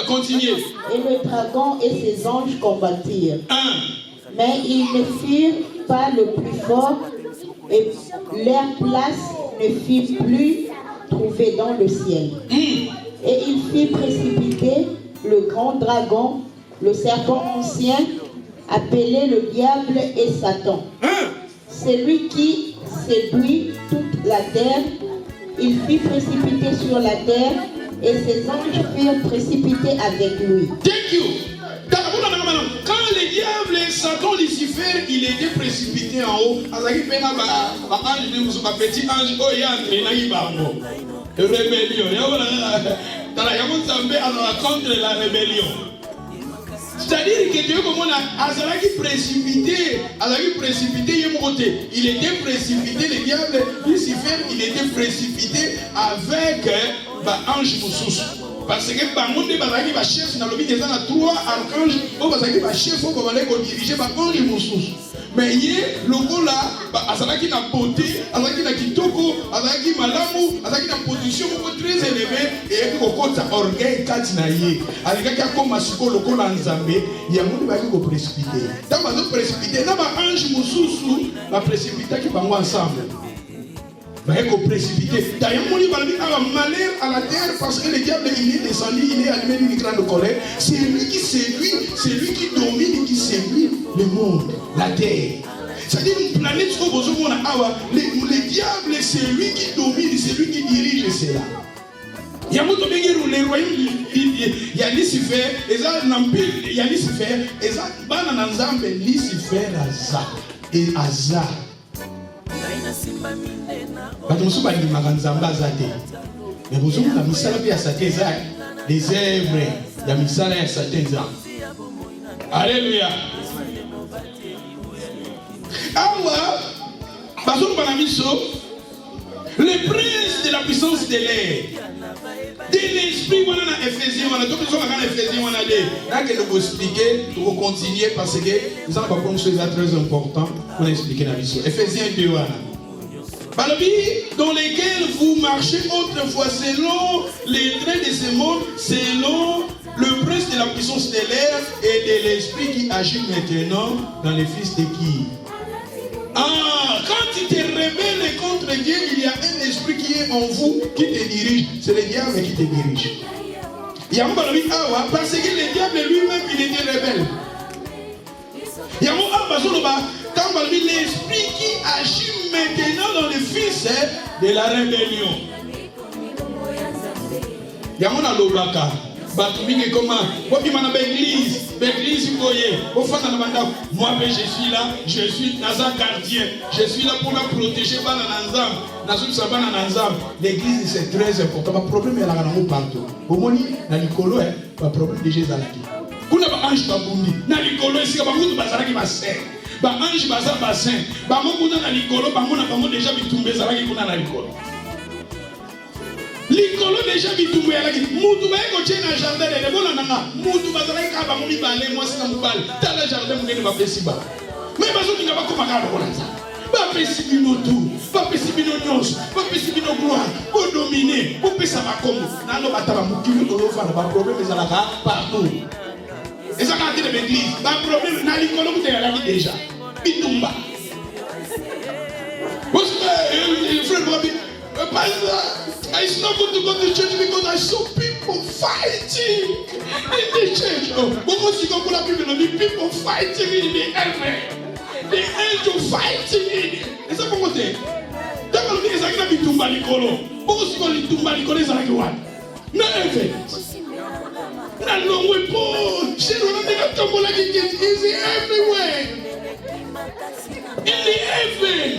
S2: Continuez.
S3: Et le dragon et ses anges combattirent. Mais ils ne furent pas le plus fort et leur place ne fut plus trouvée dans le ciel. Et il fit précipiter le grand dragon, le serpent ancien, appelé le diable et Satan. C'est lui qui séduit toute la terre. Il fit précipiter sur la terre et ses anges furent précipités avec lui.
S2: Thank you. Quand le diable, Satan, Lucifer, il était précipité en haut, petit ange, rébellion. Contre la rébellion. C'est-à-dire que Dieu, comme on a précipité, il était précipité, le diable, Lucifer, il était précipité avec ange Moussous. Parce que Bangonde Bazaki va chef dans le but des trois archanges, au Bazaki va chef au Kovalé pour diriger ange Moussous. Mais hier, le gars là, Azalaki na beauté, Azalaki na kitoko, Azalaki malamu, Azalaki na position très élevée, et kokota orgueil katinaye. Azalaki comme asiko le gars là nzambe, il y a monde qui va précipiter. Dans ma zone précipité, dans ma ange Moussous, la précipité qui va ensemble. Va être précipité. D'ailleurs, mon livre a malheur à la terre parce que le diable il est descendu, il est allumé d'une grande colère. C'est lui qui séduit, c'est lui qui domine, qui séduit le monde, la terre. C'est-à-dire une planète où le diable, c'est lui qui domine, c'est lui qui dirige cela. Il y a les royaumes, il y a Lucifer, il y a Lucifer, Lucifer, et Azar. Bato musu ba limaka nzamba azate. Mais bozo na misala pe ya Satan za des œuvres ya misala ya Satan za. Alléluia. Awa bazo ba na miso le prince de la puissance de l'air. De l'esprit on a Ephésiens on a tout besoin dans Ephésiens on a des là que nous expliquer pour continuer parce que nous allons pas prendre chose très important pour expliquer la mission. Ephésiens 2 on a dans lesquels vous marchez autrefois selon les traits de ce monde, selon le prince de la puissance stellaire et de l'esprit qui agit maintenant dans les fils de qui? Quand tu te rebelles contre Dieu, il y a un esprit qui est en vous, qui te dirige. C'est le diable qui te dirige. Parce que le diable lui-même, il était rebelle. Quand l'esprit qui agit maintenant dans les fils de la rébellion. Yamona lobaka. Batubike comment? L'église, moi je suis là, je suis dans un gardien, je suis là pour la protéger. L'église c'est très important. Le problème est là partout. Au moins, dans l'écolo, le problème de Jésus est là. Kuna ba ange babundi na likolo esika bamutu bazalaki basser ba ange baza bassin ba mokuna na likolo bamona bango déjà bitumbe ezalaki kuna na likolo déjà bitumbe yalaki mutu bayeko tie na jardin de bona nanga mutu bazalaki ka bango mibale mwasi na mobali tala jardin munene bapesi ba mais bazolinga bakoma kaka lokola nzambe bapesi bino tu bapesi bino nyonso bapesi bino gloire bodomine bopesa bakombo nano batala mokili kolofana baproblème ezalaka partout. Et ça quand il est l'église, le problème dans l'école vous avez là déjà. Bitumba. It's not good to go to church because I saw people fighting in the church. Because you go to the people fighting in the heaven. The angels fighting in. Et ça pourquoi c'est? D'abord il y a ça qui bitumba l'école. Pourquoi tu go bitumba l'école ça qui what? No heaven. Na long way po. She don't think tombola is everywhere. In the heaven.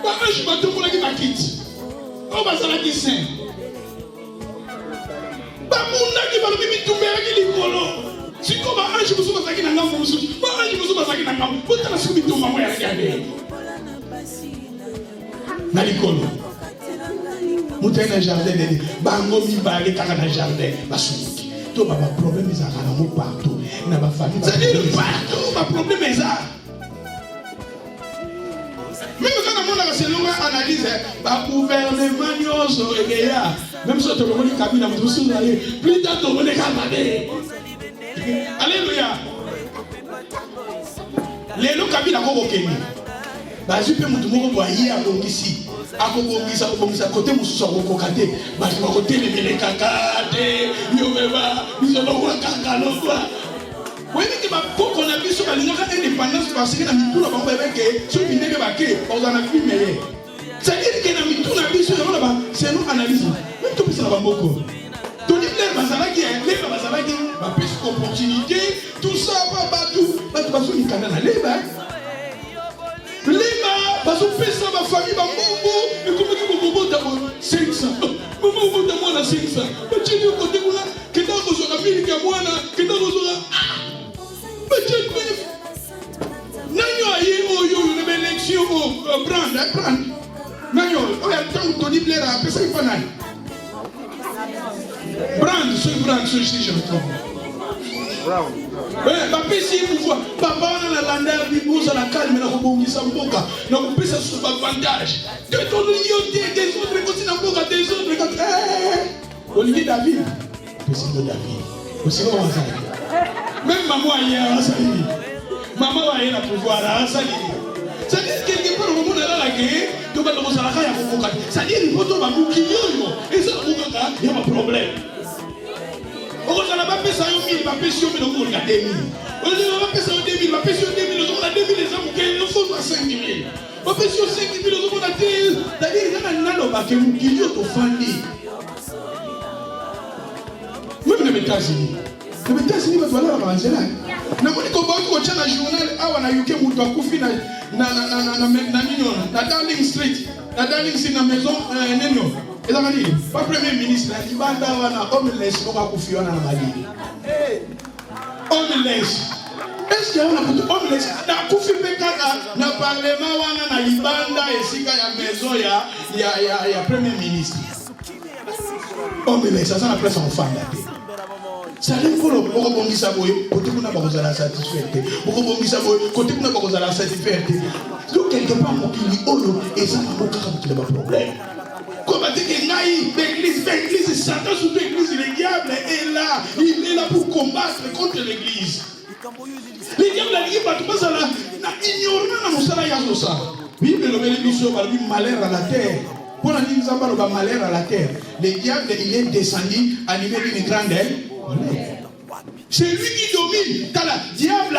S2: Ba ange ba tombola ki bakiti. O ba sala ki saint. Ba munda ki ba lo bibi tumbela ki likolo. Siko ba ange musu ba saki na ngambo musu. Ba ange musu ba saki na ngambo. Bota na siku bitumba mo ya kande. Na likolo. Muta na jardin de bango mi ba le kaka na jardin. Basu. Tout ma problème est à partout. Na ma famille. C'est partout. Ma problème est ça. Même quand on a selon analyse, le gouvernement nyonso egeya. Même si tu le connais Kabila, vous vous souvenez. Plus tard tu le connais Kabila. Alléluia. Les lots Kabila koko Kenya. Bazu pe mutu moko boye abongisi. Akobongisa côté mususu akokokate. Bazu côté le melekakate. Yobeba, bizolo kwa kangalokwa. Oui, mais qu'on a vu sur la ligne indépendance parce que la mitou n'a pas fait que sur une nègre baquée, on en a vu meilleur. C'est-à-dire que la mitou n'a vu sur là-bas, c'est nous analyse. Même tout ça va beaucoup. Tony Blair Bazalaki, les Bazalaki, ma plus opportunité, tout ça va battu, battu sur le canal à l'Eba. L'Eba, parce que ça ma famille va mourir, et comme il faut d'abord 500. Maman, vous demandez à 500. Mais tu dis au côté où là, que dans vos amis, que moi là, que dans vos mais tu peux. Nanyo aye oyo une élection au prendre. Nanyo, oya tant Tony Blair a fait ça il fanal. Brand, ce si je me trompe. Brown. Papa si pouvoir. Papa on a la landère du bourse à la calme na kobongisa mboka. Na kopesa sur avantage. Que ton unité des autres côté na mboka des autres quand Olivier David. Président David. Aussi comment ça? Même maman hier a sali. Maman a eu le pouvoir a sali. Ça dit quelque part au moment là la guerre, donc on commence à la faire pour coca. Ça dit il faut tout va bouquiller et ça pour coca, il y a un problème. On va pas payer ça 1000, va payer 1000 donc on a 2000. On va payer ça 2000, va payer 2000 donc on a 2000 les hommes qui il faut 5000. On paye 5000 donc on a 10. C'est-à-dire il y a un nalo que bouquiller au fandi. Même les États-Unis. Les États-Unis vont aller à Angela. Na moni ko ba ko chana journal awa na UK mutu akufi na Downing Street. Na Downing Street na maison neno. Eza mani pas premier ministre la libanda wana homeless ko akufi wana na mali. Homeless. Est-ce qu'il y a un homeless na akufi pekaka na parlement wana na libanda esika ya maison ya premier ministre. Homeless ça na place en femme là. Ça les follow, on rebondit ça boy, côté qu'on a pas besoin de satisfaire, on rebondit ça boy, côté qu'on a pas besoin de satisfaire. Donc quelque part mokili oyo eza na mokaka mokili ba problème. Comme a dit que l'église, Satan sous l'église, le diable est là. Il est là pour combattre contre l'église. Le diable a dit que tout ça là, ignorant na musala ya ça. Bible le mission par malheur à la terre. Pour la dire ça par malheur à la terre. Le diable il est descendu à niveau d'une grande colère. C'est lui qui domine. Le diable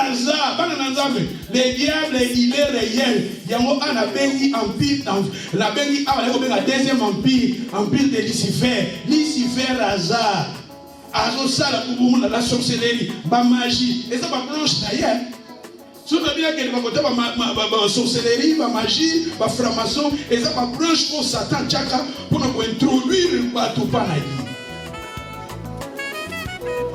S2: le diable il est réel. Il y a un empire, la béni a deuxième empire, empire de Lucifer. Lucifer Hazard. Azosala pour la sorcellerie, la magie. Et ça va plancher d'ailleurs. Si on a bien qu'il va côté la sorcellerie, la magie, la franc-maçon, et ça va plancher pour Satan Tchaka pour nous introduire tout panaï.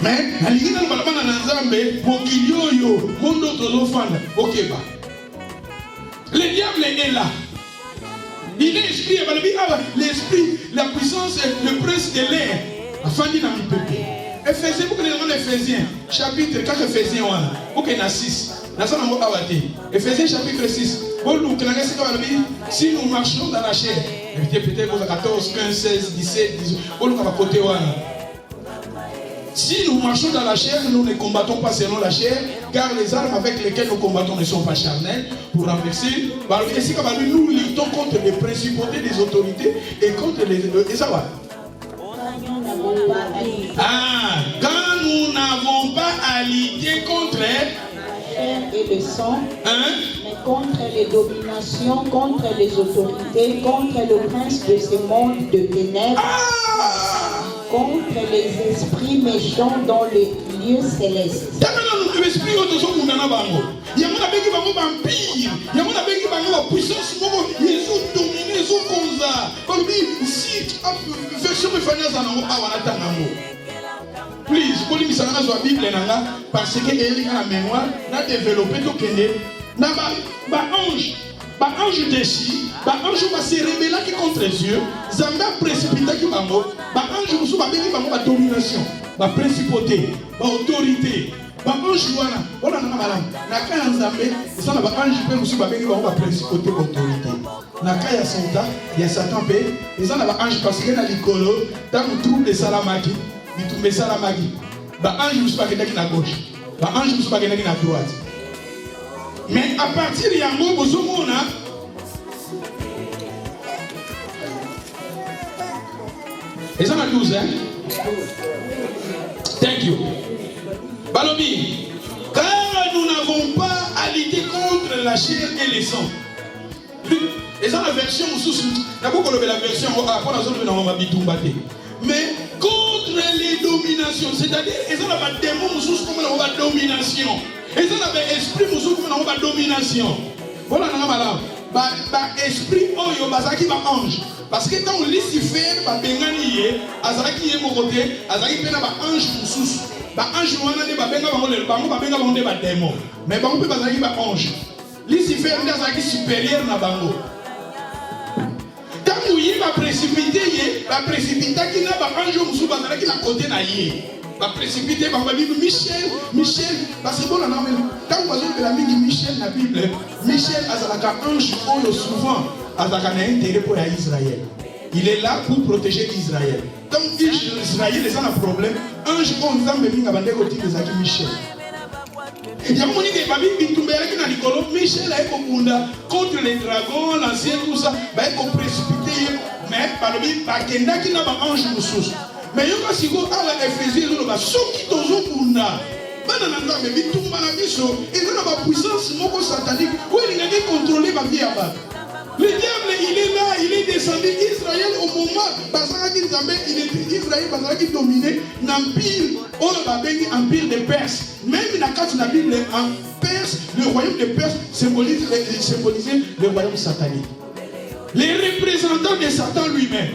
S2: Mais la ligue dans le balabana nanzambe mokilioyo mondo tozofanda okeba. Le diable est là. Il est esprit l'esprit, la puissance, le prince de l'air. Afandi na mipepe. Ephésiens pour que les gens Ephésiens chapitre 4 Ephésiens 1 pour que na 6. Na ça nango awate. Ephésiens chapitre 6. Si nous marchons dans la chair, peut-être 14, 15, 16, 17, 18. Pour nous côté 1. Si nous marchons dans la chair, nous ne combattons pas selon la chair, car les armes avec lesquelles nous combattons ne sont pas charnelles. Pour renverser, nous luttons contre les principautés des autorités et contre les... Et ça va. Quand nous n'avons pas à lutter contre la
S3: chair et le sang, mais contre les dominations, contre les autorités, contre le prince de ce monde de ténèbres. Contre les esprits méchants dans les lieux célestes.
S2: Please, pour les missionnaires de la Bible, parce que Eric a la mémoire, n'a développé tout le ange. Ba ange déchi, ba ange va se rebeller contre Dieu, Zamba précipita qui bango, ba ange musu ba bengi bango ba domination, ba principauté, ba autorité, ba ange wana, ona na malam. Na ka ya Nzambe, ça na ba ange pe musu ba bengi bango ba principauté, autorité. Na ka ya Satan pe, ça na ba ange parce que na likolo, tant trouble de salamaki, bitumbe salamaki. Ba ange musu ba kendaki na gauche, ba ange musu ba kendaki na droite. Mais à partir de Yango Bozomona, et ça m'a 12, hein? Thank you. Balobi, car nous n'avons pas à lutter contre la chair et le sang. Et ça la version, la version, mais contre les dominations, c'est-à-dire, et ça la démon, comme la domination. Et ça avait esprit comme la domination. Voilà, esprit oyo bazaki ba ange. Parce que quand Lucifer ba bengani azaki ye mokote, azaki pena ba ange mususu. Ba ange wana ne ba benga bango le bango ba benga bango ba démon. Mais bango pe bazaki ba ange. Lucifer ndi azaki supérieur na bango. Quand vous y ba précipité ye, ba précipita ki na ba ange mususu bazaki na côté na ye. Va précipiter par la Bible Michel, parce que bon, quand vous avez la Bible Michel, la Bible, Michel a un ange souvent a un intérêt pour Israël. Il est là pour protéger Israël. Quand Israël est un problème, ange on a mis à bander côté de Zaki Michel. Il y a un moment qui va vite Michel a été contre les dragons, l'ancien, tout ça, va être précipité, mais par la Bible, par Kenda qui n'a pas ange sous. Mais yoka siko ala Ephésiens loba soki tozo kunda bana nanga me bitumba na biso ezana ba puissance moko satanique où il n'a pas contrôler ma vie là-bas. Le diable il est là, il est descendu Israël au moment basaki Nzambe il était Israël basaki dominé l'empire on va bengi empire de Perse. Même dans la Bible en Perse, le royaume de Perse symbolisait le royaume satanique. Les représentants de Satan lui-même.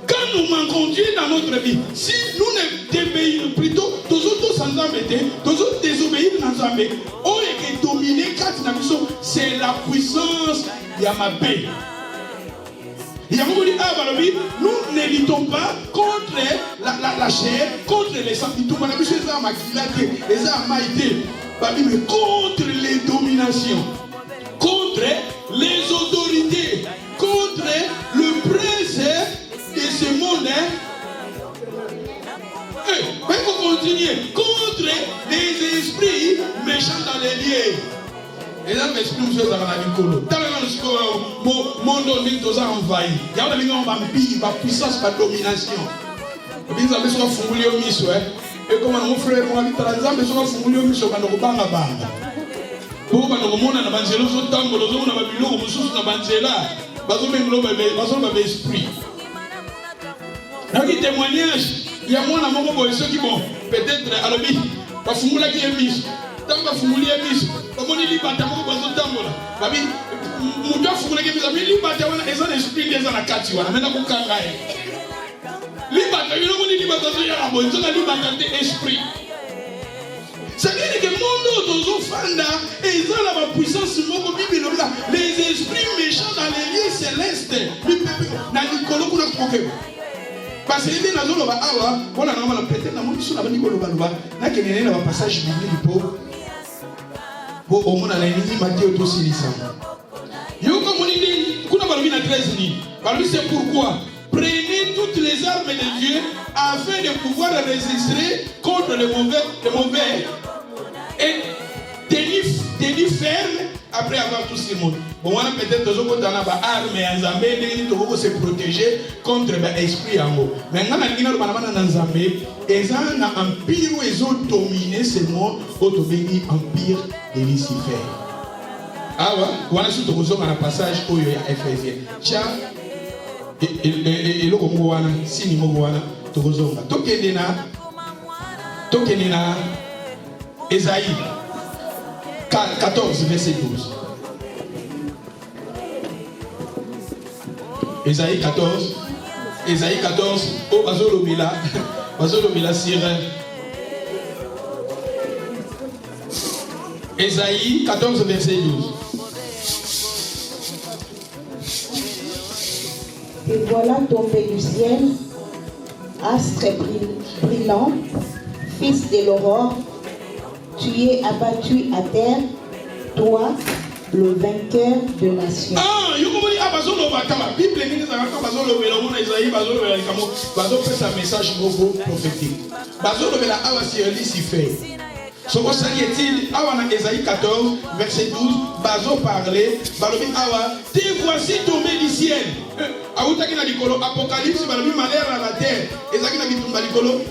S2: Quand nous manquons Dieu dans notre vie, si nous ne désobéissons plutôt, tous autres sans embêter, tous autres désobéir dans Zambé, on est dominé c'est la puissance de ma paix. Nous ne luttons pas contre la chair, contre les sentiments, mais contre les dominations, contre contre les autorités, contre le prince de ce monde. Il faut continuer. Contre les esprits méchants dans les lieux. Et là, l'esprit nous fait dans la Nicolo. Dans le monde, nous sommes envahis. Il y a une puissance, une domination. Et puis, nous sommes fourrés au miso. Et comme mon frère, mon ami, nous sommes fourrés au miso. Nous sommes banga banga. Pour que nous sommes dans Banzela, nous sommes dans Babylone, nous sommes dans Banzela. Nous sommes dans l'esprit. Dans les témoignages, il y a moins de ceux qui vont peut-être à l'objet. Pas fumula qui est mis. Tant que fumula est mis. Comme on dit, pas tant que vous êtes dans la. Babi, muda fumula qui est mis. Mais libata wana est un esprit des anakati wana. Mais n'a pas kangaye. Libata, il y a un libata sur la bonne. C'est un libata d'esprit. C'est-à-dire que mon dos fanda et ils ont la puissance moko bibi là. Les esprits méchants dans les lieux célestes. Na Nicolo kuna koke. Parce que les nazo loba awa, voilà normalement peut-être na moni suna bani ko loba loba, na kenene na passage biblique pour au monde na ni Matthieu to silisa. Yo comme on dit, kuna balobi na 13 ni. Balobi c'est pourquoi prenez toutes les armes de Dieu afin de pouvoir résister contre les mauvais et tenir ferme après avoir tous ces mots. Bon, on a peut-être des autres armes et Nzambé pour se protéger contre l'esprit en haut. Mais quand on a un Nzambé, ils ont un empire où ils ont dominé ce monde, autobéni empire de Lucifer. Ah ouais, on a surtout un passage où il y a Ephésiens. Tiens, et le Moana, si ni Moana, Togozonga. Tokenena, Esaïe 14, verset 12. Esaïe 14, oh Bazolomila Sire. Esaïe 14, verset 12.
S3: Et voilà tombé du ciel, astre brillant, fils de l'aurore, tu es abattu à terre, toi, le vainqueur de nations.
S2: Ah, il y a la Bible est un message prophétique. Ce que dit dans Esaïe 14, verset 12, Bazo parlait, te voici tombé du ciel. Apocalypse, malheur à la terre.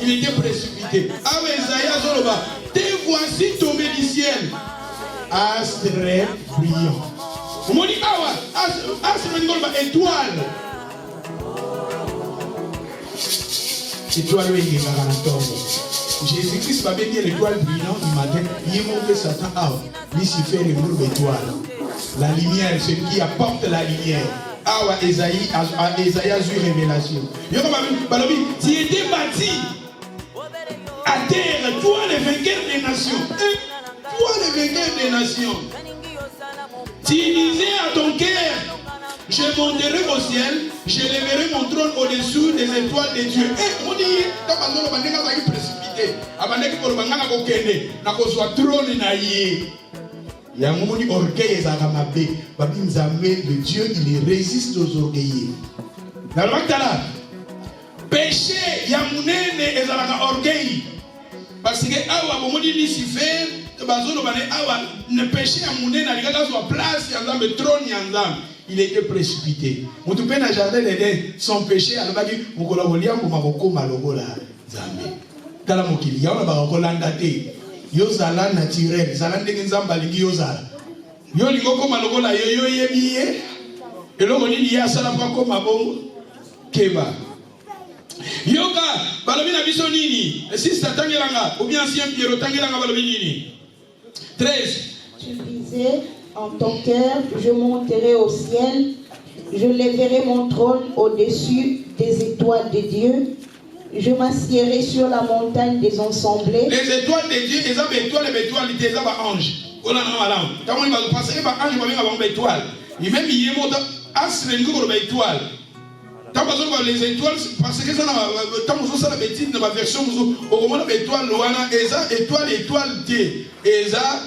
S2: Il était précipité. Te voici tombé du ciel. Astre brillant. On dit étoile. Étoile, Jésus-Christ va bien dire l'étoile brillante du matin. Il montre Satan à Lucifer le mot d'étoile. La lumière, celui qui apporte la lumière. Awa Esaïe a eu révélation. Tu étais bâti à terre, toi le vainqueur des nations. Toi le vainqueur des nations. Tu disais à ton cœur, je monterai au ciel, je lèverai mon trône au-dessus des étoiles de Dieu. Et on dit, abandaki kolobanga kokende na kozwa trône na ye ya ngomoni orgueil ezaka mabe babi nzambe de Dieu il résiste aux orgueilleux na lobakala péché ya munene ezalaka orgueil parce que awa bomoni Lucifer bazolo bane awa ne péché ya munene alikaka zwa place ya nzambe trône ya nzambe il était précipité mutu pe na jardin d'Éden son péché alobaki mokolo boliambo makoko malogola nzambe kala mokili yaona bakolanda te yozala naturel zala ndenge nzamba lingi yozala yo lingoko malokola yo yebiye eloko nini ya sala pa ko mabongo keba yoka balobi na biso nini sister tangelanga ou bien ancien Pierrot tangelanga balobi nini 13.
S3: Tu disais en ton cœur, je monterai au ciel, je lèverai mon trône au-dessus des étoiles de Dieu. Je m'assierai sur la montagne des ensemblés.
S2: Les étoiles de Dieu, les étoiles, les étoiles, les anges. On a un ange. Quand on va passer par ange, on va avoir une étoile. Il même il y a une étoile. Tant que les étoiles, parce que ça tant que ça la bêtise dans ma version, au moment de l'étoile, loana, eza étoile, étoile, T, eza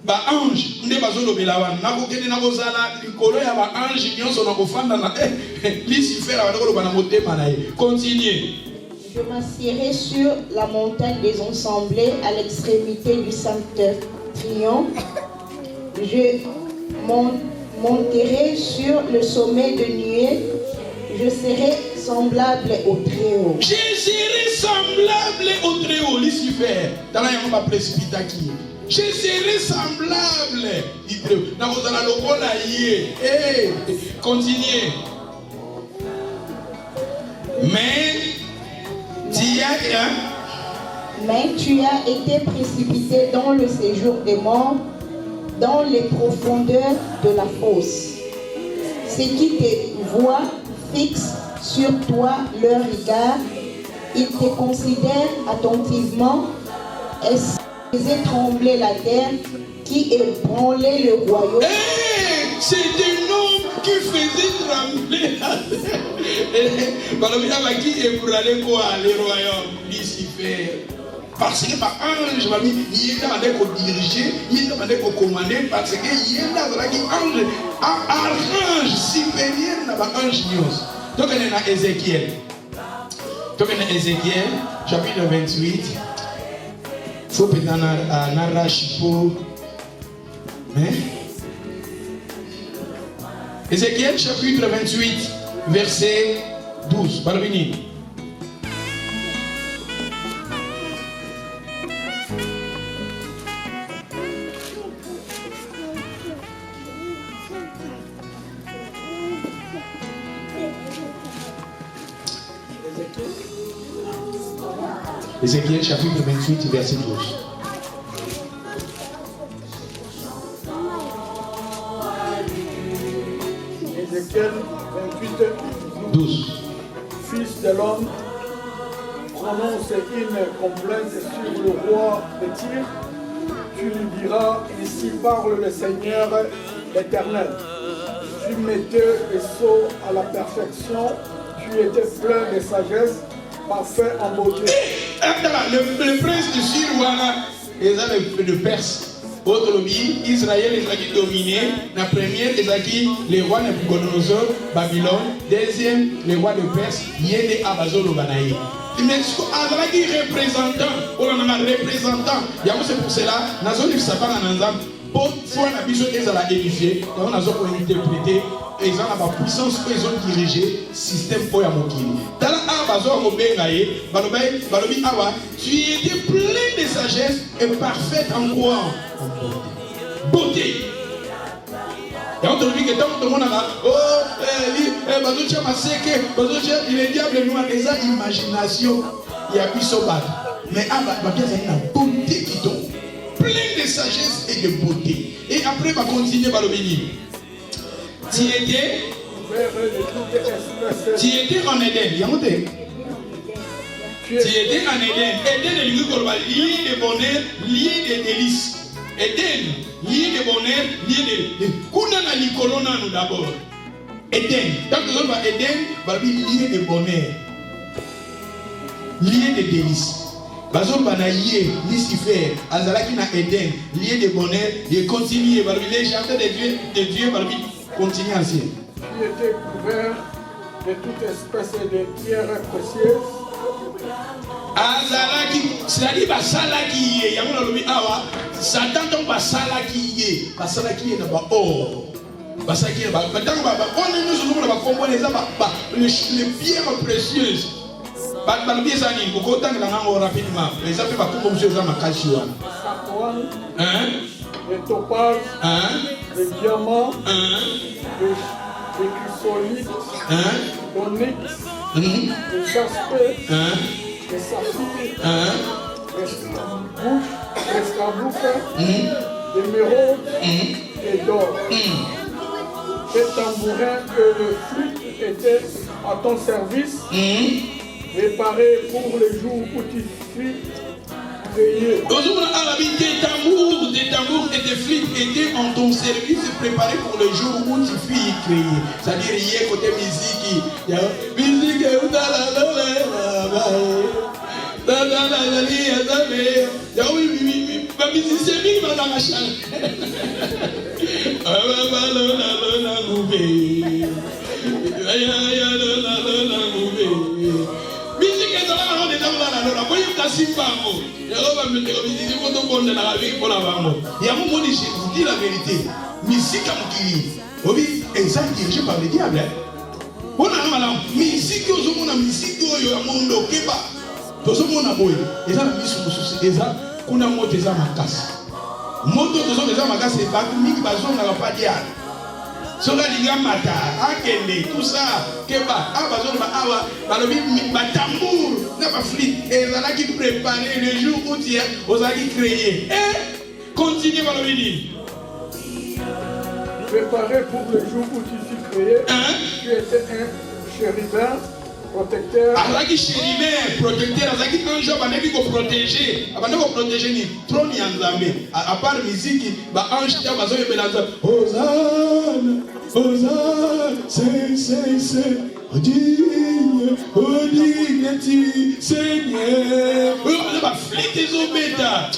S2: ba ange nde bazolobela wana nakokende nakozala likolo ya ba ange nyonso nakofanda na Lucifer abakoloba na motema na ye. Continuez.
S3: Je m'assierai sur la montagne des assemblées à l'extrémité du septentrion. Je monterai sur le sommet de nuée. Je serai semblable au Très-Haut.
S2: Je serai semblable au Très-Haut, Lucifer. Dans la yamba précipitaki. Je serai semblable. Nakozala lokola ye. Continuez.
S3: Mais tu as été précipité dans le séjour des morts, dans les profondeurs de la fosse. Ceux qui te voient fixent sur toi leur regard, ils te considèrent attentivement et faisaient trembler la terre qui ébranlait le royaume.
S2: C'est un homme qui faisait trembler la terre. Qui ébranlait quoi? Le royaume, Lucifer. Parce que par ange, il est allé diriger, il est allé commander, parce que il est allé ange, archange supérieur dans ange news. Donc on est dans Ézéchiel. Donc on est dans Ézéchiel, chapitre 28. Il faut peut-être un arachipo. Ézéchiel, chapitre 28, verset 12. Parvenez. Ézéchiel chapitre 28, verset 12.
S4: Ézéchiel 28,
S2: 12.
S4: Fils de l'homme, prononce une complainte sur le roi de Tyr. Tu lui diras, ici parle le Seigneur l'Éternel. Tu mettais les sceaux à la perfection, tu étais plein de sagesse, parfait en beauté.
S2: Le prince de Syrie, et le Perse. Autre lobby, Israël est dominé. La première est le roi Nabucodonosor, Babylone. Deuxième, le roi de Perse, Yéné Abazolo Banaï. Mais avec représentant, on a un représentant. C'est pour cela, nous avons dit pour fois la vision est à la édifier, nous avons interprété, ils ont la puissance qu'ils ont dirigé système pour Yamokini. Dans la tu étais plein de sagesse et parfaite en quoi? Beauté. Et on te dit que tout le monde a il est diable noir, les imagination, il y a plus au bas. Mais il y a une beauté qui tombe. Plein de sagesse et de beauté. Et après, on va continuer par le béni. Tu étais en Éden. Tu étais en Éden. Éden est lié de bonheur, lié de délices. Éden, lié de bonheur, lié de. Kuna na likolona nous d'abord. Éden. Tant que l'on va Éden, lié de bonheur, lié de délices. Bazon banaïe, Lucifer, Azalaki na Éden, lié de bonheur, il continue, les chanteurs de Dieu, continue ainsi.
S4: Tu étais couvert de toute espèce de pierres précieuses.
S2: Azalaki, c'est-à-dire Basalaki, il y a un lobby awa, Satan tombe Basalaki, Basalaki est d'abord or. Basalaki est d'abord, on est nous sur le combo les pierres précieuses. Rapidement. Les affaires vont comme sur la cassion.
S4: Les topazes, les diamants, les chrysolites, l'onyx, les jaspers, les saphirs, les scarboucles, l'émeraude et d'or. Les tambourins et le flûte étaient à ton service. Préparé pour le jour où tu fus créé.
S2: Des tambours et des flûtes étaient en ton service préparés pour le jour où tu fus créé. C'est-à-dire, hier, côté musique, il y a musique, musicien, vous dis la vérité. Musique à Moukili. Oui, et ça dirigé par le diable. On a un musique aux hommes, musique au monde, Keba. Tous les monde a beau. Et ça, la mission, c'est ça. On a monté ça ma casse. Moto de son déjà ma casse, c'est pas que Miki Bazon n'a pas dit. Sola liga mata, akele, tout ça, Keba, Bazon va avoir, balobi, tambour, n'a pas flit. Et ça qui préparer le jour où tu es, aux qui créer. Et continue balobi.
S4: Préparé pour le jour où tu fus créé, tu étais un chérubin protecteur.
S2: Azaki chérubin protecteur, azaki un jour banaki ko protéger, abanako protéger ni trône ya Nzambe. À part musique, ba ange ta bazo yebelanza. Hosanna, Hosanna, c'est Odine, tu Seigneur. On va flitter les bêta.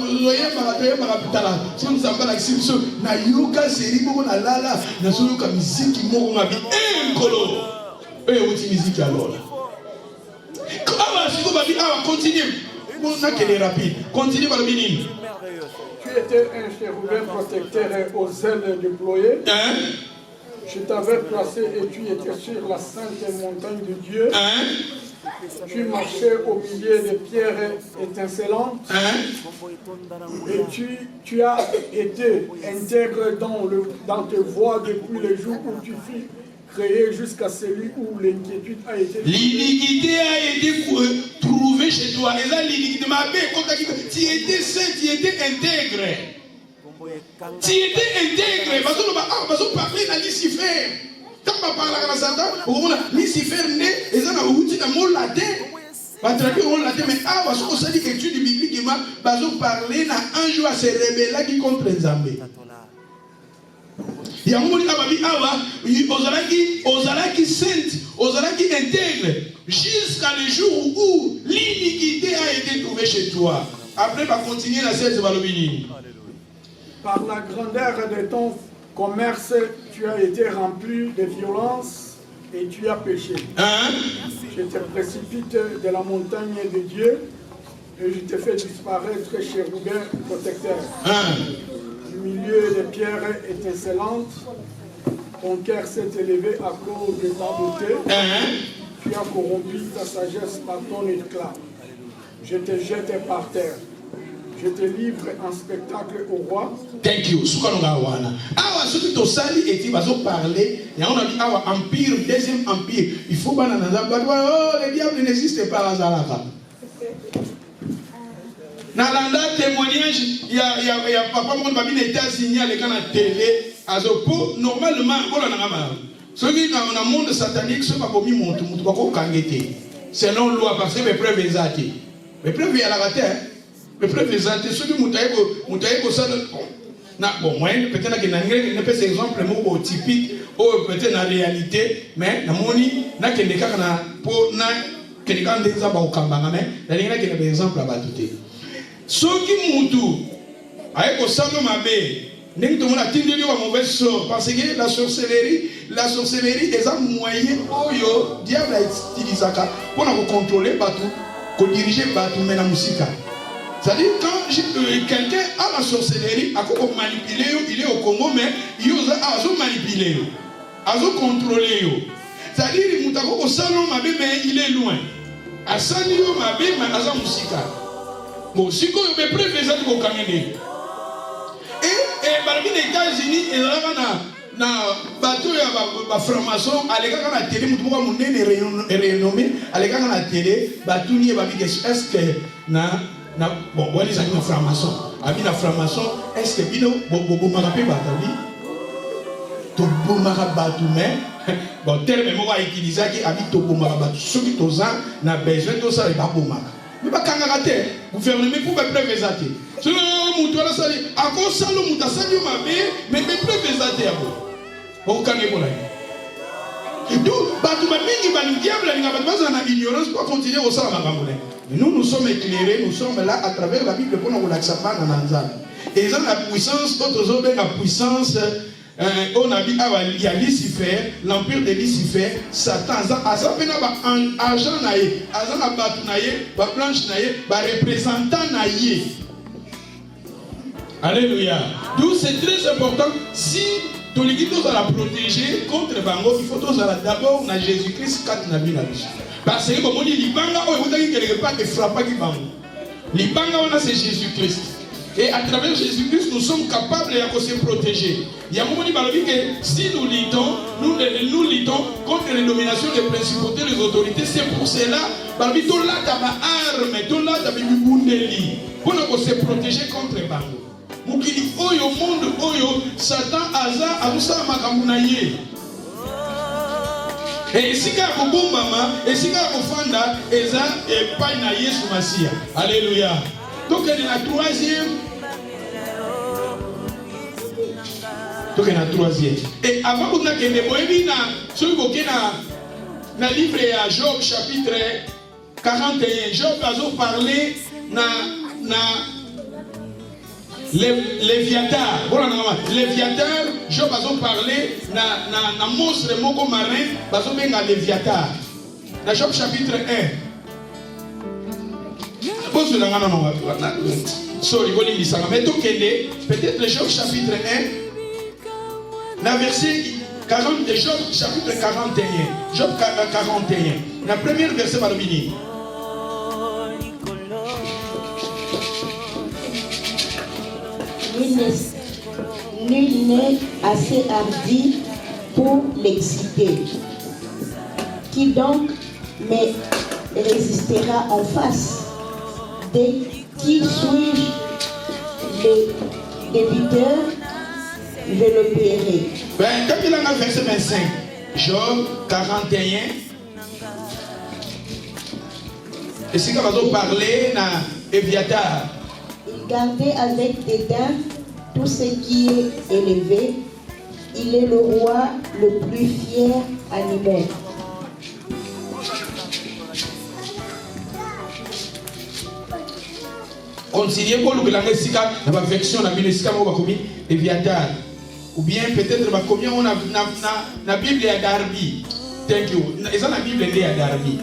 S2: Vous voyez, si nous avons la situation, na yoga série beaucoup na lala, na yoga musique moko ngabi enkolo. Outi musique alors là. Comment si vous babi continue. On a qu'elle est rapide. Continue par le minimum.
S4: Tu étais un chérubin protecteur aux ailes déployées. Je t'avais placé et tu étais sur la sainte montagne de Dieu. Tu marchais au milieu des pierres étincelantes. Et tu as été intègre dans tes voies depuis le jour où tu fus créé jusqu'à celui où l'inquiétude a été. L'iniquité
S2: a été trouvée chez toi. Et là, l'iniquité m'a fait. Tu étais saint, tu étais intègre. Tu étais intègre. Parce qu'on parlait de Lucifer. Quand on parle à Satan, on a Lucifer né, et ça a outil dans mon latin. Pas traduire mon latin, mais parce qu'on s'est dit que l'étude biblique, on parlait d'un jour à se rébeller qui contre les Zambés. Il y a un moment où Ozalaki sainte, Ozalaki intègre, jusqu'à le jour où l'iniquité a été trouvée chez toi. Après, on va continuer la 16 Balobini.
S4: Par la grandeur de ton commerce, tu as été rempli de violence et tu as péché. Je te précipite de la montagne de Dieu et je te fais disparaître chérubin protecteur. Du milieu des pierres étincelantes, ton cœur s'est élevé à cause de ta beauté. Tu as corrompu ta sagesse par ton éclat. Je te jette par terre. Je te livre en spectacle au roi.
S2: Thank you. Awa, ce que tu sali et tu vas parler. Et on a dit, Awa, empire, deuxième empire. Il faut pas oh, le diable n'existe pas à Zalaka. Dans le témoignage, il y a papa, mon babi n'était assigné à l'écran de télé. Normalement, ceux qui sont dans le monde satanique, ceux qui ont mis mon tout, selon la loi, parce que mes preuves exactes. Mes preuves, il y a la terre. Les preuves exactes, ceux qui ont bon, moi, peut-être que je pas ces exemples typiques, ou peut-être dans la réalité, mais dans mon lit, je ne sais pas pour quelqu'un des exemples à battre. Ceux qui ont tout, avec le sang de ma baie, n'est-ce pas la tindeli ou mauvaise sort, parce que la sorcellerie est un moyen où le diable a utilisé pour nous contrôler, pour diriger, pour mener la musique. C'est-à-dire quand quelqu'un a la sorcellerie, il manipuler, il est au Congo, mais il a manipulé, il a contrôlé. C'est-à-dire qu'il est au salon, mais il est loin. À Sanio, mais il a la musique. Bon, si vous avez prévu ça, vous avez et parmi les États-Unis, il y a un bateau de franc-maçon, à l'écart de la télé, vous pouvez renommé, à l'écart de la télé, est-ce que bon, on est un franc-maçon. Ami la franc-maçon, est-ce que Bino, Bobo Marapé Batali, Tobo Marabatou, mais bon, tel même on va utiliser qui habite Tobo Marabatou. Ceux qui ont besoin de ça, ils ne vont pas. Mais pas quand vous gouvernement pour me prévenir. Si vous avez sali, à quoi ça le monde a sali mais prévenir à vous. Vous avez pour là. Donc, Batou Mingi Bani Diable, il n'y a pas d'ignorance pour continuer au salon. Nous sommes éclairés, nous sommes là à travers la Bible pour nous l'accepter dans Nanzal. Et ils ont la puissance, d'autres ont la puissance. On a dit, il y a Lucifer, l'empire de Lucifer, Satan, un agent naïe, un bateau naïe, un planche naïe, un représentant naïe. Alléluia. D'où c'est très important, si tous les guides doivent la protéger contre Bango, il faut d'abord na Jésus-Christ quand on a vu la vie. Parce que comme on dit, l'Ibanga, on a dit quelque part que frappe qui Bango. L'Ibanga, on a c'est Jésus-Christ. Et à travers Jésus-Christ, nous sommes capables de se protéger. Il y a un moment où que si nous luttons contre les dominations des principautés, des autorités, c'est pour cela que nous avons armes, nous avons se protéger contre les bandes. Mukili oyo monde oyo Satan aza amusa makamunaye. Et si ka kobombama, et si ka kofanda eza epai na Yesu Masia. Alléluia. Donc elle est la troisième. Donc elle est la troisième. Et avant qu'on a qu'elle est celui qui est dans le livre de Job chapitre 41, Job a parlé Léviatar. Voilà, Léviatar, Job a parlé na monstre moko marin, bazo benga Léviatar. Dans Job chapitre 1. Sorry, mais peut-être le Job chapitre 1, la verset 40, Job chapitre 41. Job 41. La première verset va le venir.
S3: Nul n'est assez hardi pour l'exciter. Qui donc me résistera en face? De qui suis-je le débiteur? Je le paierai.
S2: Quand il a verset 25, Job 41. Et si on va parler na Léviatar.
S3: Il gardait avec dédain tout ce qui est élevé. Il est le roi le plus fier animal.
S2: Considérez pour le Sika, la version de la Sika Léviatar. Ou bien peut-être combien on a la Bible à Darby. Thank you. Et ça la Bible est à Darby.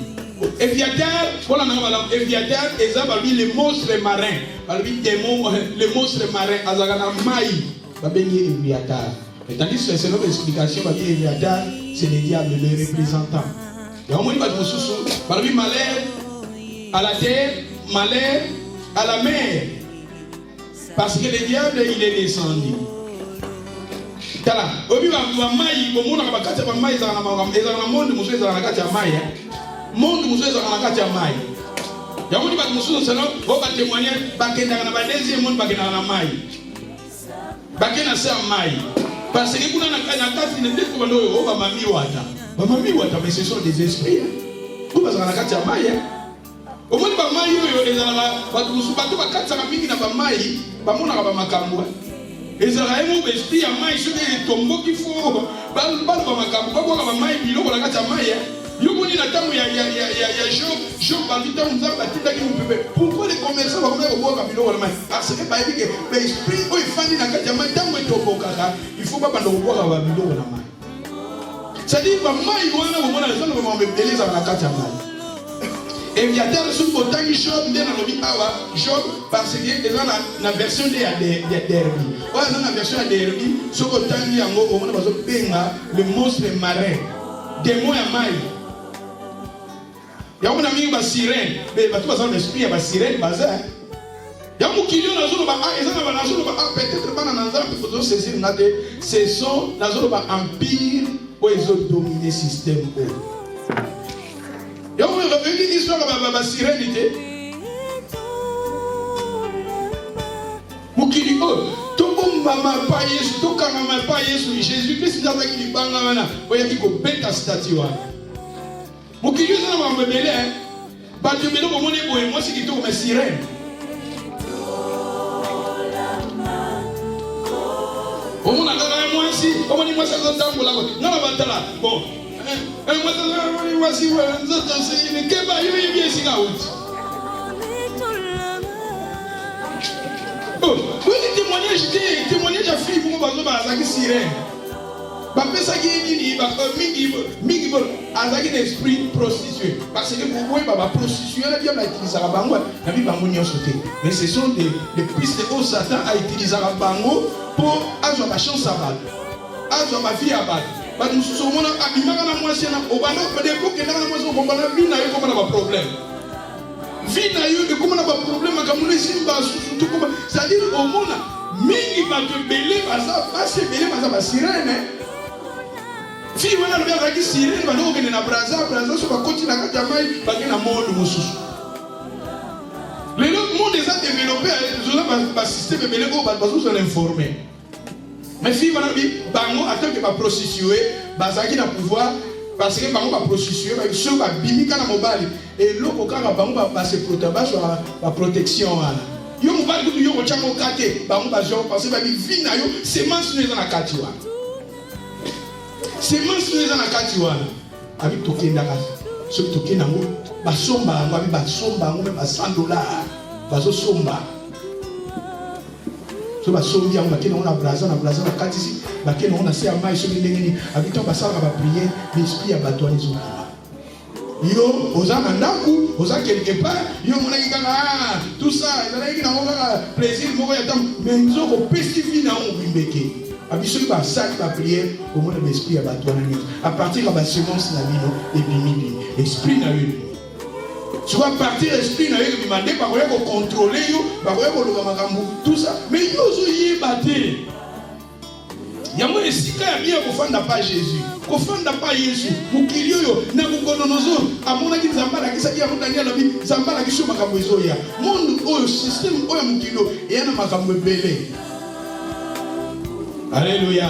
S2: Léviatar, voilà, Léviatar, et ça va les monstres marins. Les monstres marins, Azagana Maï, va bénir Léviatar. Et tandis que c'est notre explication, va dire Léviatar, c'est le diable, le représentant. Et au moins, il va dire sous, va dire malheur à la terre, malheur à la mer. Parce que le diable, il est descendu. Tala, obi wa mai, au monde na bakati ya mai za na monde muso za na kati ya mai. Monde muso za na kati ya mai. Ya moni ba muso sana, o ba témoigner ba kenda na ba deuxième monde ba kenda na mai. Ba kenda sa mai. Parce que kuna na kati ne peut pas ndo o ba mami wata. Ba mami wata mais ce sont des esprits. Ko ba za na kati ya mai. Au monde ba mai yo ezala ba muso ba to ba kati na mingi na ba mai, ba mona ba makambo. Israël ou esprit à maï sur les tombeaux qu'il faut bal makambo ba ba maï biloko na kati ya maï yo moni na tamu ya Job bandita nzamba tindaki mpepe. Pourquoi les commerçants ba ko boka biloko na maï? Parce que ba yebi que l'esprit o ifandi na kati ya maï tamu etobokaka il faut pas bando boka ba biloko na maï. C'est-à-dire ba maï wana bo mona zalo ba mbeleza na kati ya maï. Et il y a des choses qui Job dans le Job parce que c'est la version de Derby. Ouais, dans la version de Derby, ce que Tangi Ango, on a besoin de le monstre marin, démon à maille. Il y a un ami qui est sirène, mais il y a tout l'esprit, il y a sirène, bazar. Il y a un qui est dans la zone peut-être pas dans la zone, il faut saisir ce sont la zone empire où ils ont dominé le système. Et on est revenu l'histoire de la sérénité. Mukili oh, tout maman pas Yesu, tout maman pas Yesu. Jésus-Christ n'a pas qui dit bangana, oya qui ko beta statue wa. Mukili ça na mbele hein. Ba tu melo ko moni boye moi c'est qui to ma sirène. On a gagné moi si, on dit moi ça dans tambo là. Non la batala. Bon. témoignage à fille pour moi bazaki sirène. Ba pesa ki nini ba mingi azaki d'esprit prostitué parce que vous voyez ba prostituée la bien utiliser la bango na bi bango nyonso te. Mais ce sont des pistes où Satan a utilisé la bango pour avoir la chance à battre. Avoir ma vie à battre. Ba nous sommes na abimaka na mwasi na obana ba de ko ke na mwasi ko bana vie na yo ko na ba problème. Vie na yo ko na ba problème ka mo simba surtout comme c'est-à-dire au monde mingi ba te belé baza ba se belé baza ba sirène. Fille wana lobi azaki sirène ba ndoko kende na braza so ba koti na kati ya mai ba kena monde mosusu. Le monde est développé zola ba système belé ko ba bazo sont informés. Mais fille wana lobi bango attend que ba prostituée bazaki na pouvoir parce que bango ba prostituée ba so ba bimika na mobali et loko kaka bango ba se protéger ba protection wana. Yo mobali kutu yo ko chango kate bango ba jo parce que ba vie na yo semence neza na kati wana. Semence neza na kati wana abi tokenda kasi so tokenda ngo basomba ngo abi basomba ngo ba $100 bazo somba so basombi ngo bakena ona braza na kati si bakena ona se amai so ndengeni abi to basala ba prière l'esprit ya bato anizo yo ozana ndaku oza quelque part yo mona kikanga tout ça ezalaki na ngoka plaisir moko ya tam menzo ko pesifi na ngo bimbeke. À partir de la semence, l'esprit n'a eu. Tu vas partir l'esprit n'a eu, demander par quoi contrôler, tout ça. Mais il y a battu. Il y a moins de sika bien qu'on ne pas Jésus. Qu'on ne pas Jésus. Pour qu'il y ait na kukononozo. À mon avis, Zambala qui s'est dit à mon Daniel, Zambala qui s'est dit à mon Zoya. Mon système, oya mukilo, et un makambo belé. Alléluia.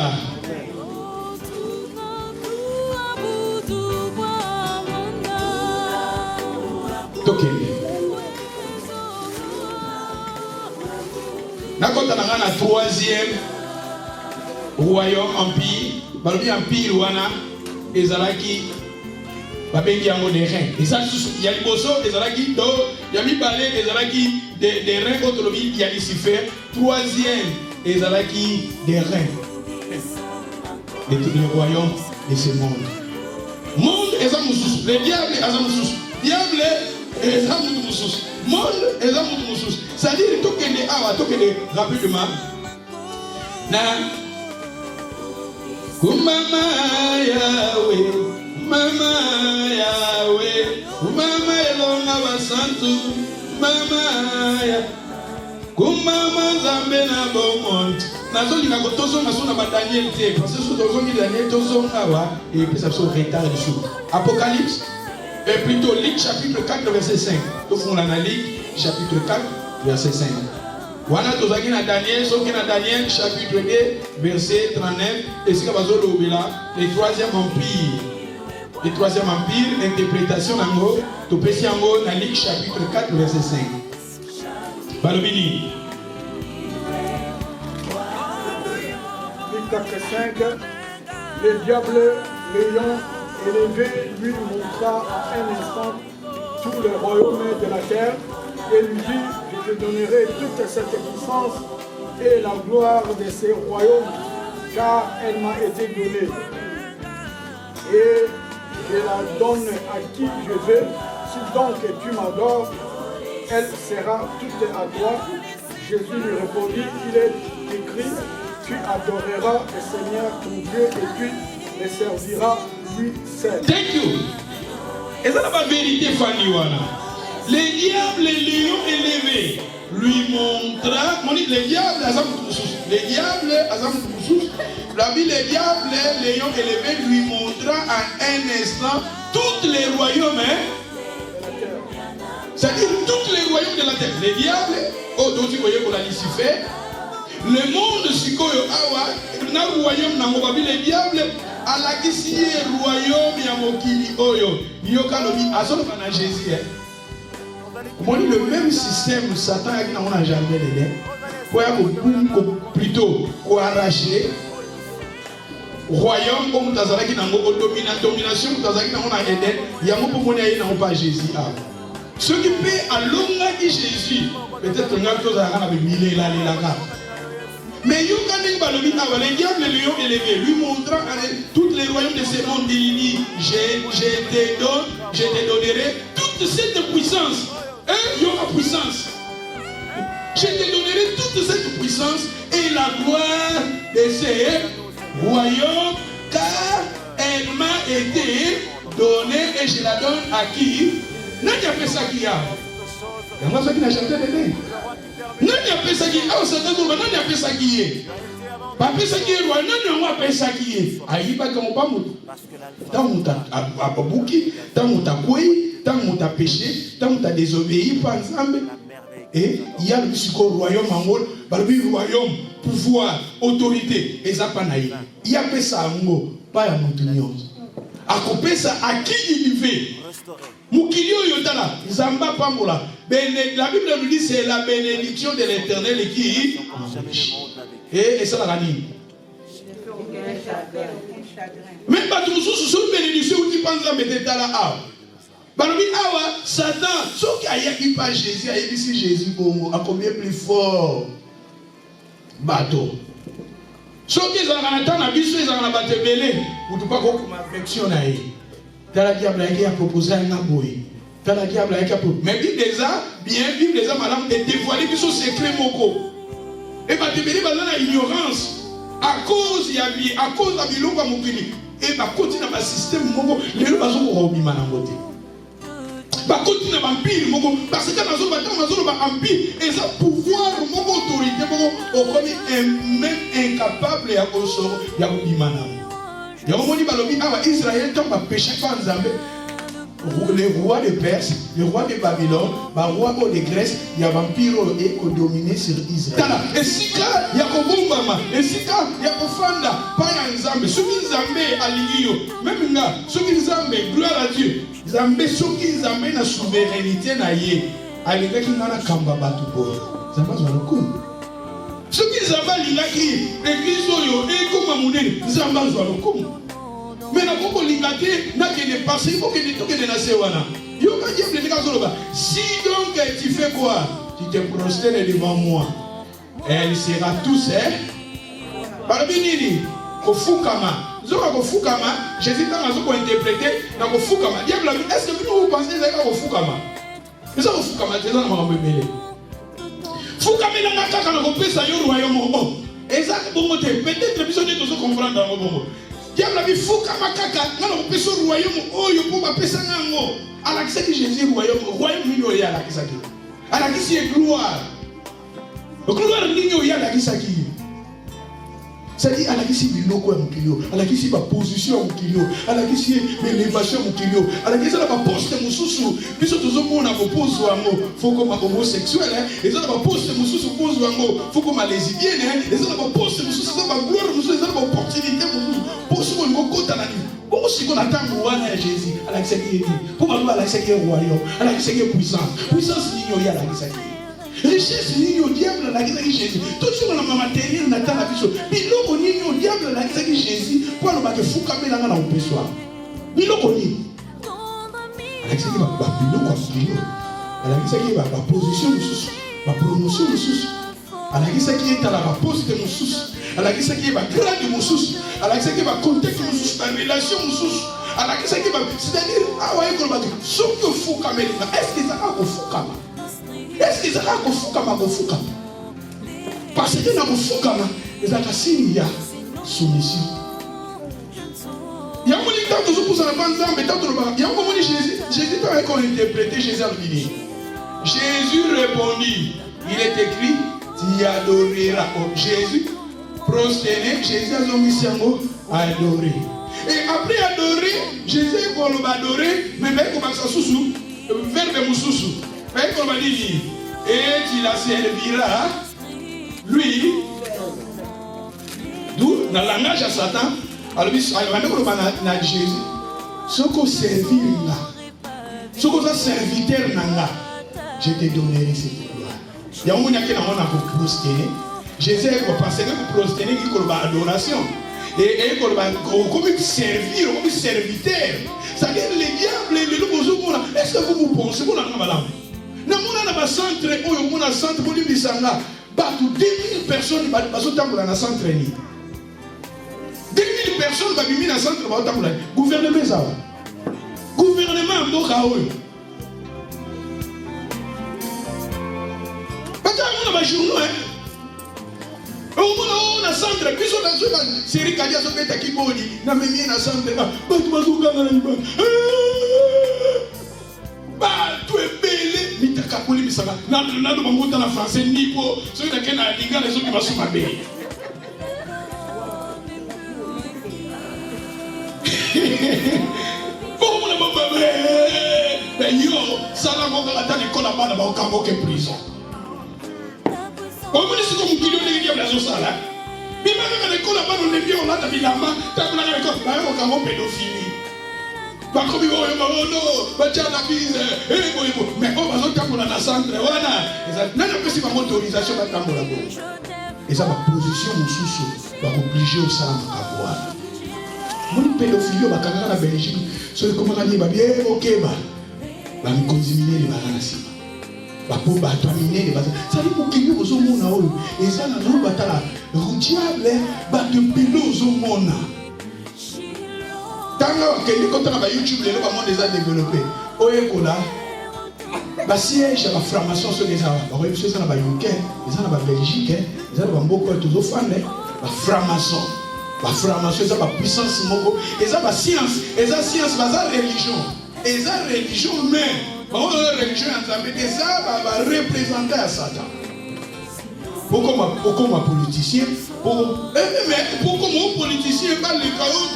S2: Tokende. Nakota na ngana troisième royaume empire. Balobi empire wana ezalaki babengi yango des reins. Et ça il y a liboso ezalaki do ya mibale ezalaki des reins autres il y a Lucifer. Troisième ezalaki des reins. Le royaume de ce monde. Monde ezamoussous. Le diable ezamoussous. Diable ezamoussous. Monde ezamoussous. C'est-à-dire tokende awa tokende rapidement. Na Mama Yahweh, Mama Yahweh, Mama Elonga Basantu, Mama Yahweh. Kumama Zambe na bomont. Nazo lika kotozo na sona ba Daniel te. Parce que tozo mi Daniel tozo ngawa et puis ça se retard du jour. Apocalypse et plutôt Luc chapitre 4 verset 5. Tout fond la Luc chapitre 4 verset 5. Wana tozaki na Daniel, soki na Daniel chapitre 2 verset 39 et c'est bazo lobela le troisième empire. Le troisième empire interprétation nango to pesi yango na Luc chapitre 4 verset 5. Balobini.
S4: Luc 5, le diable l'ayant élevé lui montra à un instant tout le royaume de la terre et lui dit: je te donnerai toute cette puissance et la gloire de ces royaumes, car elle m'a été donnée. Et je la donne à qui je veux. Si donc tu m'adores, elle sera toute à toi. Jésus lui répondit: il est écrit, tu adoreras le Seigneur ton Dieu et tu le serviras lui seul.
S2: Thank you. Et ça la vérité, Fanny Wana. Le diable, le lion élevé, lui montra. On dit le diable, le diable, la vie, le diable, le lion élevé, lui montra en un instant tous les royaumes. C'est-à-dire tous les royaumes de la terre. Le diable, d'autres voyez pour la Lucifer, le monde sikoyo awa, na royaume na mobabi, le diable, à la kisi royaume ya mokili oyo, yokalobi azoka na Jésus. Le même système, Satan a dit dans le jardin de l'air, plutôt arracher royaume comme Tazaraki dans le domination, Tazaraki dans le Eden, il y a beaucoup de gens qui n'ont pas Jésus. Ce qui peut à l'homme qui Jésus, peut-être que nous avons avec mille là. Mais les diables lui ont élevé, lui montrant tous les royaumes de ce monde. Il dit, je te donnerai toute cette puissance. Il y aura puissance. Je te donnerai toute cette puissance et la gloire de ces royaumes, car elle m'a été donnée et je la donne à qui? Nani a fait ça qui a? Il y a moi qui n'a chanté dedans. Nani a fait ça qui est? Ah, nani a fait ça qui est? Pas fait ça qui est roi, nani a fait ça qui est? Aïe, pas comme pas moutou. Tant que tu as bouki, tant que tu as coué, tant que tu as péché, tant que tu as désobéi, par exemple. Et il y a le royaume en haut, le royaume, pouvoir, autorité, et ça pas naïf. Il y a fait ça en haut, pas à mon à couper ça à qui il fait. Moukilio yotala, Zamba Pambola. La Bible nous dit c'est la bénédiction de l'Éternel qui et ça la dit. Même pas tout sous une bénédiction où tu penses à mettre là ah. Balobi awa Satan, ce qui a eu pas Jésus, a eu ici Jésus bon, a combien plus fort. Bateau. Ce qui est en attendant la biche, ils ont la batte belé, ou tu pas qu'on m'affectionne à eux. Dans la diable qui a proposé un aboy. Dans la diable qui a proposé. Mais Bible des a bien, Bible des a madame est dévoilé que son secret moko. Et batte belé dans la ignorance. À cause il y a vie, à cause de la bilou comme mokili. Et bah continue dans le système moko, les gens vont robi manangote. Bah continue dans l'empire moko parce que dans zone empire et ça pouvoir moko autorité moko comme même incapable à cause ya robi manangote. Il y a un moment où Israël tombe à péché par les rois de Perse, les rois de Babylone, les rois de Grèce, il y a un vampire qui a dominé sur Israël. Et si il y a un bombama, et si il y a un fanda, pas un Zambé, ceux qui Zambé à l'Igio, même là, ceux qui Zambé, gloire à Dieu, Zambé, ceux qui Zambé na souveraineté na yé, à l'égard qui n'a kamba batupo, Zambé soit le coup. Ceux qui Zambé l'Igaki, l'église Oyo, et comme Amoudé, Zambé soit le coup. Mais la Congo Ligate n'a qu'à dépasser, il faut que tu te nasses. Si donc tu fais quoi? Tu te prosternes devant moi. Elle sera tous, Barbinini, Kofukama. Zoka Kofukama, Jésus t'a interprété dans Kofukama. Diable, est-ce que vous pensez que c'est Kofukama? Mais ça, Kofukama, c'est ça, on va me mêler. Fukama, il a un cas qu'on ça y royaume. Et ça, peut-être que vous comprendre dans le bon. Diable a dit Fukama kaka, non, on peut se royaume, oh, il faut pas passer un mot. À la qui Jésus, royaume mignon, à la qui s'acquiert. À la qui c'est gloire. Le gloire mignon, à la qui s'acquiert. C'est-à-dire, à la qui c'est biloko, à la qui c'est ma position, à la qui c'est l'élévation, à la qui c'est la poste, mon sous-sous. Puis surtout, on a posé un mot, faut comme homosexuel, et ça va poster mon sous-sous, pose un mot, faut comme lesbienne, et ça va poster mon sous-sous, ça va gloire, mon sous-sous, ça va opportunité, mon sous-sous. Pour ce qu'on a dit, pour ce qu'on attend roi à Jésus, à la qui est pour aller à la qui est royaume, à la qui est puissance, puissance ignorée à la qui est. Richesse ni au diable la qui est Jésus. Tout ce qu'on a matériel n'attend la vie. Biloko ni au diable la qui est Jésus. Pour le bague fou comme il a dans le soir. Biloko ni. La qui est biloko biloko. La qui est ma position sous, ma promotion sous. À la qui est à la poste de mon sous. À la qui est ma grade de mon sous. À la qui est ma contexte de mon sous, ma relation de mon sous. À la qui est c'est-à-dire ah ouais qu'on va dire sauf que fou comme il est-ce que ça va au fou comme est-ce qu'ils ont Fukama? Parce que dans Fukama, ils ont signé la soumission. Il y a un moment où ils ont il y a un moment où Jésus a interprété Jésus a dit. Jésus répondit, il est écrit, tu adoreras. Jésus prosterné, Jésus a mis son mot adorer. Et après adorer, Jésus va adorer, mais même comme ça sous verbe moussou. Mais comme on dit, et tu la serviras, lui, d'où, dans le langage à Satan, alors il va dire Jésus, ce qu'on servir là, ce qu'on a serviteur là, je te donnerai cette gloire. Il y a un moment qui a prosterné, Jésus a pensé que pour prosterner, il y a adoration. Et comme servir, comme serviteur. C'est-à-dire les diables, les loups, est-ce que vous pensez qu'on a un malade? Dans mon centre, où on a centre, on a 2000 personnes bazotambola na centre ni. 2000 personnes babimi na centre bazotambola. Gouvernement ça va. Gouvernement mboka oyo. Bata on a journaux hein. On a centre puis on a série kadia so beta kiboni na memi na centre ba tu bazokanga na liba. Ba tu ebele mitakakoli misaka na bangota na français nipo so ina kena linga les autres basoma be. Bon na baba be yo sala mo ka ta l'école bana ba okamboke prison. On dit comme qu'il y a des gens qui sont là. Mais même à l'école, on a des gens qui ont des bilamba, t'as pas l'école, bah on a un pédophilie. Bah comme ils vont, non, bah tiens la bise, mais on va sortir pour la centre, voilà. Non, non, c'est pas mon autorisation à t'amener la boue. Et ça, ma position, mon sous-sous, va obliger au salam à voir. Mon pédophilie, on va quand même la Belgique, c'est comme on a dit, bah bien, ok, bah me consommer les balances. Pour terminer les bases. Ça dit pour qu'il y ait aux hommes et ça n'a pas batala. Routiable, bat de pélo aux hommes. Tant que quand on a YouTube, les gens déjà développé. Oyekola, bah siège à la formation sur les Arabes. Vous voyez ça n'a pas UK, les gens n'a pas Belgique, les gens n'ont pas beaucoup de fans. La formation, ça va puissance moko. Et ça va science, et ça science, ça religion, et ça religion mais. Bon, la religion et ça va représenter à Satan. Pourquoi un politicien, mais pourquoi un politicien va le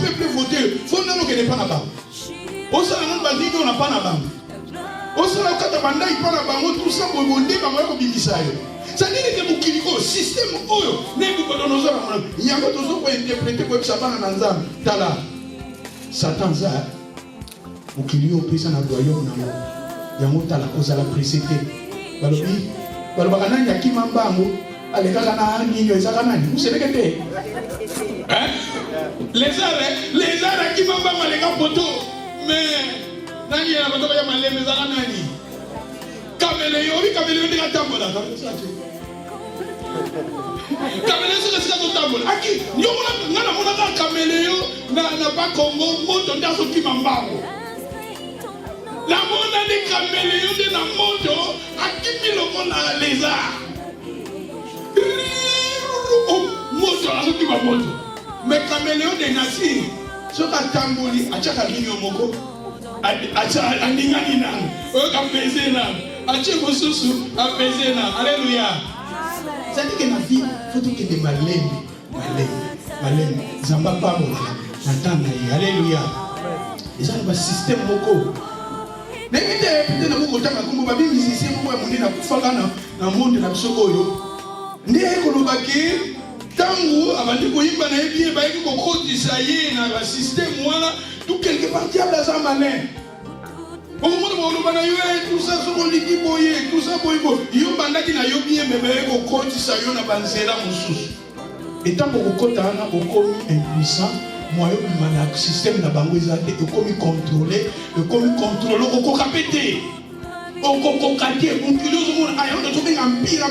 S2: peuple voter? Il faut que n'est pas là-bas. Au sein de notre vie, on n'a pas là-bas. Au sein de notre banda, il parle là-bas, tout ça pour bondir, pour avoir un bimisayo. Ça dit que mon kiliko, système oyo, n'est pas dans nos hommes. Il y a pas toujours pour interpréter pour que ça va dans l'ensemble. Tala, Satan ça, mon kiliko pèse dans le royaume d'amour. Yango tala kozala précédé balobi balobaka nani akima mbango alekaka na ninyo ezaka nani useleke te hein les arts akima mbango aleka poto mais nani ya poto ya maleme ezaka nani kameleyo ndika tambola kameleyo soka sika totambola aki nyomona ngana mona ka kameleyo na ba Congo moto ndazo kima mbango. La monde a des caméléons de la moto à qui le monde a les arts. Moto, à ce qui va moto. Mais caméléons de Nassi, ce qu'a tamboli, à chaque ligne au moko, à Ninganina, à Pézéna, à Tchébosousou, à Pézéna. Alléluia. Ça dit que la vie, il faut que des malènes, Zamba Pamola, Natana, Alléluia. Et ça, c'est un système moko. Peut-être na mukotaka kumba babi musicien moko ya monene akufaka na monde na biso oyo nde ekolobaki tangu abandi koyimba na ye bien bayeki kokotisa ye na basystème wana tout quelque part diable aza malin okomona baloba na yo tout ça sokoliki boye tout ça boyebo yo bandaki na yo bien me bayeki kokotisa yo na banzela mosusu etango kokota wana okomi impuissant. Moi, le système n'a pas été contrôlé, on a pété. On a caté, on a trouvé un pire,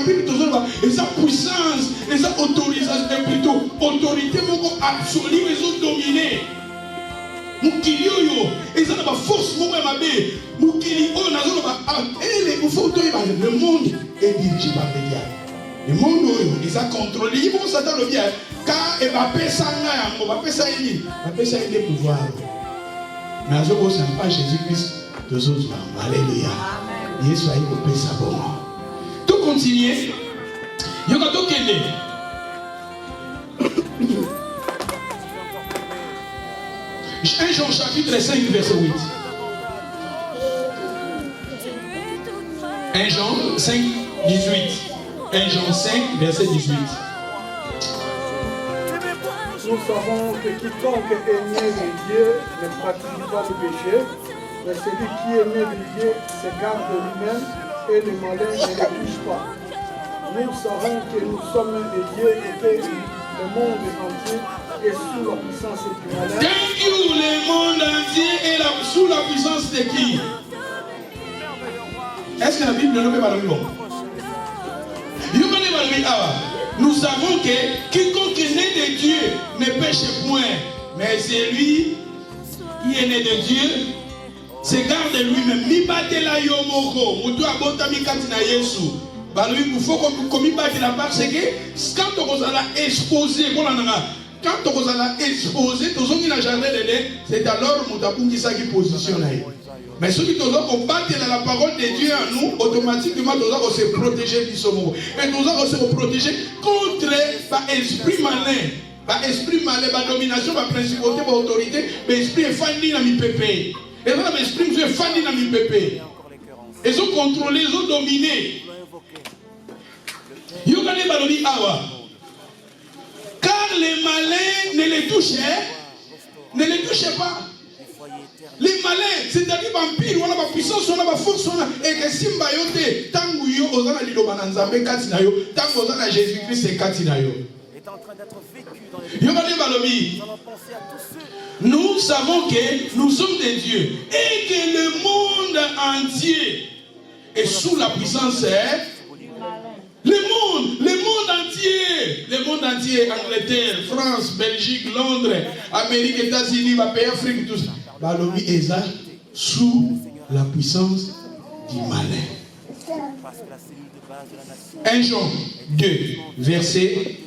S2: et sa puissance, et sa autorisation, plutôt autorité absolue, ils ont dominé. Moukilio, et ça n'a pas force, le monde est dirigé par les diables. Le monde, ils ont contrôlé, ils vont s'attendre bien. Car il va payer ça, il va payer ça, des pouvoirs. Mais à ce moment, ce n'est pas Jésus-Christ de autres. Alléluia. Jésus a payer ça pour moi. Tout continuer. Il y a tout qui est. 1 Jean chapitre 5, verset 8. 1 Jean 5, 18. 1 Jean 5, verset 18.
S4: Nous savons que quiconque est né de Dieu ne pratique pas le péché, mais celui qui est né de Dieu s'égare de lui-même et le malin ne le touche pas. Nous savons que nous sommes de Dieu et que le monde entier est sous la puissance du malin.
S2: Thank you, le monde entier est sous la puissance de qui? Est-ce que la Bible ne le fait pas le long? Vous connaissez pas le Bible? nous savons que quiconque est né de Dieu ne pêche point. Mais c'est lui qui est né de Dieu, se garde lui-même. Mi batela yo moko, mutu abota mi katina Yesu. Baloui il faut qu'on y batte la part, c'est que quand on a exposé, quand on a exposé, c'est alors que nous avons positionné. Mais ceux qui ont battu la parole de Dieu en nous, automatiquement, nous avons se protéger du sommeil. Et nous avons se protéger contre l'esprit malin. L'esprit malin, la domination, la principauté, l'autorité, l'esprit est fandi dans mes pépés. Et là, l'esprit est fandi dans mes pépés. Ils ont contrôlé, ils ont dominé. Car les malins ne les touchaient pas. Les malins, c'est-à-dire vampires, on a la puissance, on a la force, on a et que si mbayote, tangu yo ozana liloba na nzambe katina yo, tangu ozana Jésus-Christ c'est katina yo.
S1: Est en train d'être vécu dans les
S2: balobi.
S1: Nous allons penser à tous ceux.
S2: Nous savons que nous sommes des dieux et que le monde entier est sous la puissance. Le monde entier, Angleterre, France, Belgique, Londres, Amérique, États-Unis, pays Afrique, tout ça. Balobi est sous la puissance du malin. 1 Jean 2, verset.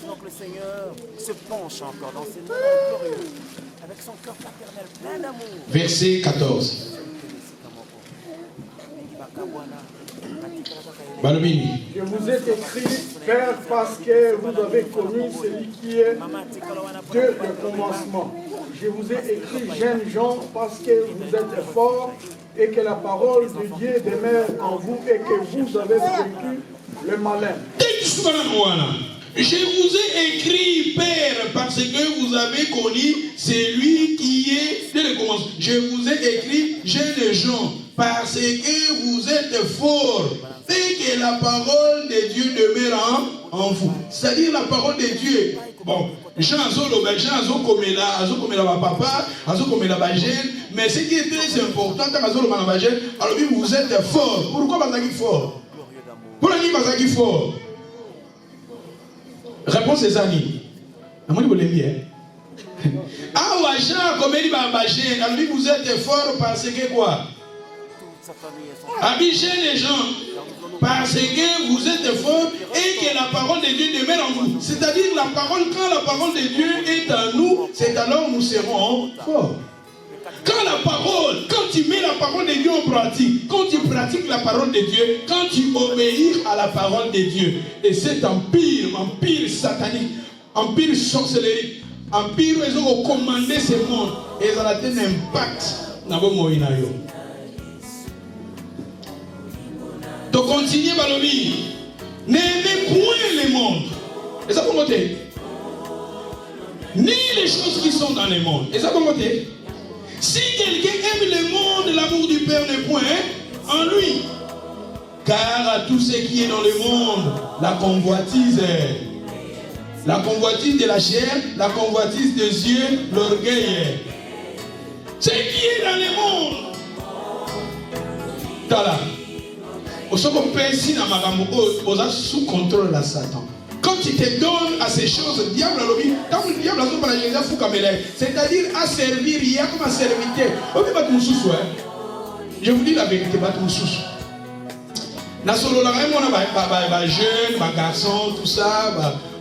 S1: Donc le Seigneur se penche encore dans ses mains glorieuses, avec son cœur paternel plein d'amour.
S2: Verset 14. Balobini.
S4: Je vous ai écrit, Père, parce que vous avez connu celui qui est de le commencement. Je vous ai écrit, jeunes gens, parce que vous êtes forts et que la parole de Dieu demeure en vous et que vous avez vaincu le malin.
S2: Je vous ai écrit, Père, parce que vous avez connu celui qui est de le commencement. Je vous ai écrit, jeunes gens, parce que vous êtes forts et que la parole de Dieu demeure en vous. C'est-à-dire la parole de Dieu. Bon, Jean Azo Komela papa, Azo Komela Bagène, mais ce qui est très important, quand Azo Komela Bagène, alors vous êtes forts. Pourquoi vous êtes fort? Pourquoi vous êtes fort? Réponse est Zani. Vous l'aimez. Ah, Ouacha, comme il va Bagène, alors vous êtes fort parce que quoi? Habitez les gens parce que vous êtes forts et que la parole de Dieu demeure en vous. C'est-à-dire la parole, quand la parole de Dieu est en nous, c'est alors nous serons forts. Quand la parole, quand tu mets la parole de Dieu en pratique, quand tu pratiques la parole de Dieu, quand tu obéis à la parole de Dieu, et cet empire satanique, empire sorcellerie, empire où ils ont commandé ce monde, et ils ont un impact dans vos moyens. Donc continuez Balobi. N'aimez point le monde. Et ça peut monter. Ni les choses qui sont dans le monde. Et ça peut monter. Si quelqu'un aime le monde, l'amour du Père n'est point en lui. Car à tout ce qui est dans le monde, la convoitise de la chair, la convoitise des yeux, l'orgueil. Ce qui est dans le monde. Tala. Sous contrôle de Satan. Quand tu te donnes à ces choses, le diable a lobby. Quand le diable a son c'est-à-dire à servir, il y a comme un serviteur. Je vous dis la vérité, pas tout sous. Dans ce lot-là, on a jeunes, garçons, tout ça,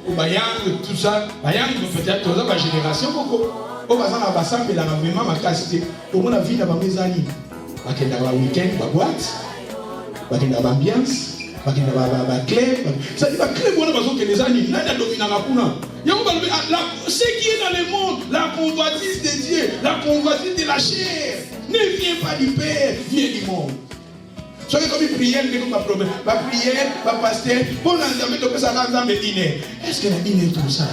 S2: yang, tout ça. Yang, peut-être, tout ça, ma génération, beaucoup. On va s'en avoir ça, mais là, vraiment, ma qualité. Au moins, la vie n'a pas mes amis. Dans le week-end, ma boîte. Dans l'ambiance, dans la clé. Ça dit, la clé, on a besoin que les animaux, n'a dominé la pouna. Ce qui est dans le monde, la convoitise de Dieu, la convoitise de la chair, ne vient pas du Père, vient du monde. Soyez comme une prière, mais comme ma promesse. Ma prière, ma pasteur, bon, ça va me dîner. Est-ce que la dîner tout ça?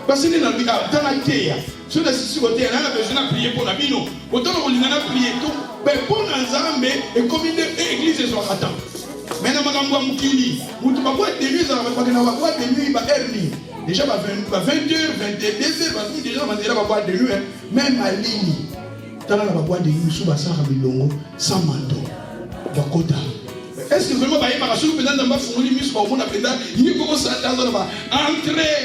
S2: Parce que dans la terre, sur la côté, on a besoin de prier pour la vie. Autant on a prié tout. Mais pour l'ensemble, et comme une église, ils sont attendus. Maintenant, je vais vous dire, vous avez boîte de nuit, vous avez boîte de nuit, déjà, 20h, 22h, déjà, on va boîte de nuit, même à ligne. Dans la boîte de nuit, sous Bassara Milongo, sans manteau, Bakota. Est-ce que vraiment, il y a des choses qui sont dans ma famille, mais on a fait ça. Il y a beaucoup ça dans la main. Entrez,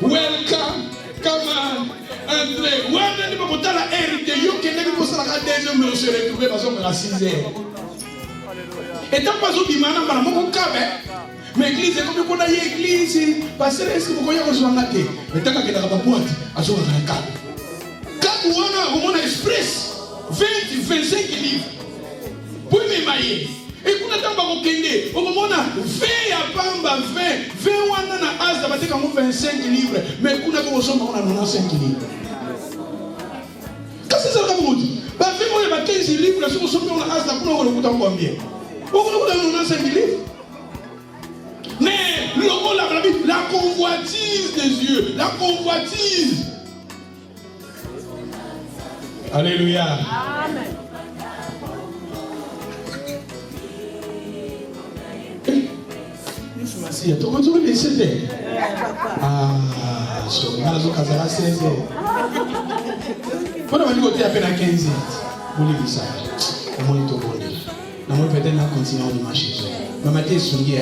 S2: welcome, come on, entrez. Ouais, mais il faut que la hérité, il y a quelqu'un qui peut se la deuxième, mais on se retrouve parce qu'on a 6 heures. Et tant pas au dimana, on a mais l'église, comme on a dit, l'église, parce que est-ce que vous voyez qu'on a été? Mais tant qu'il y a la boîte, à ce moment-là, quand on a express 20, 25 livres, pour m'émailler. Et qu'on a tant qu'on kende, au moment où on a 20 à Pamba, 20 on a as d'abattre comme 25 livres, mais qu'on a commencé on a 95 livres. Qu'est-ce que ça veut dire? Bah, 20 on a 15 livres, là, si on a as d'abattre, on a combien? On a 95 livres. Mais la convoitise des yeux, la convoitise. Alléluia. Amen. Tu vas laisser. Ah, je vais à 16 heures. Pour nous côté à peine à 15 heures. Vous voulez ça? Comment il te connaît? Nous peut-être continuer de marcher. Mais maintenant, souillé.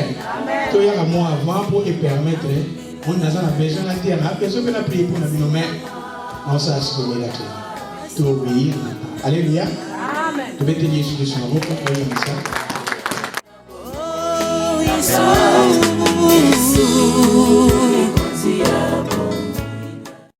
S2: Tu y a moi avant pour permettre. On a besoin de la terre. On a besoin de la prière pour nous. Mais on s'est assuré la clé. Tu obéis. Alléluia. Amen. Tu vas te lier sur le son. Vous pouvez faire ça.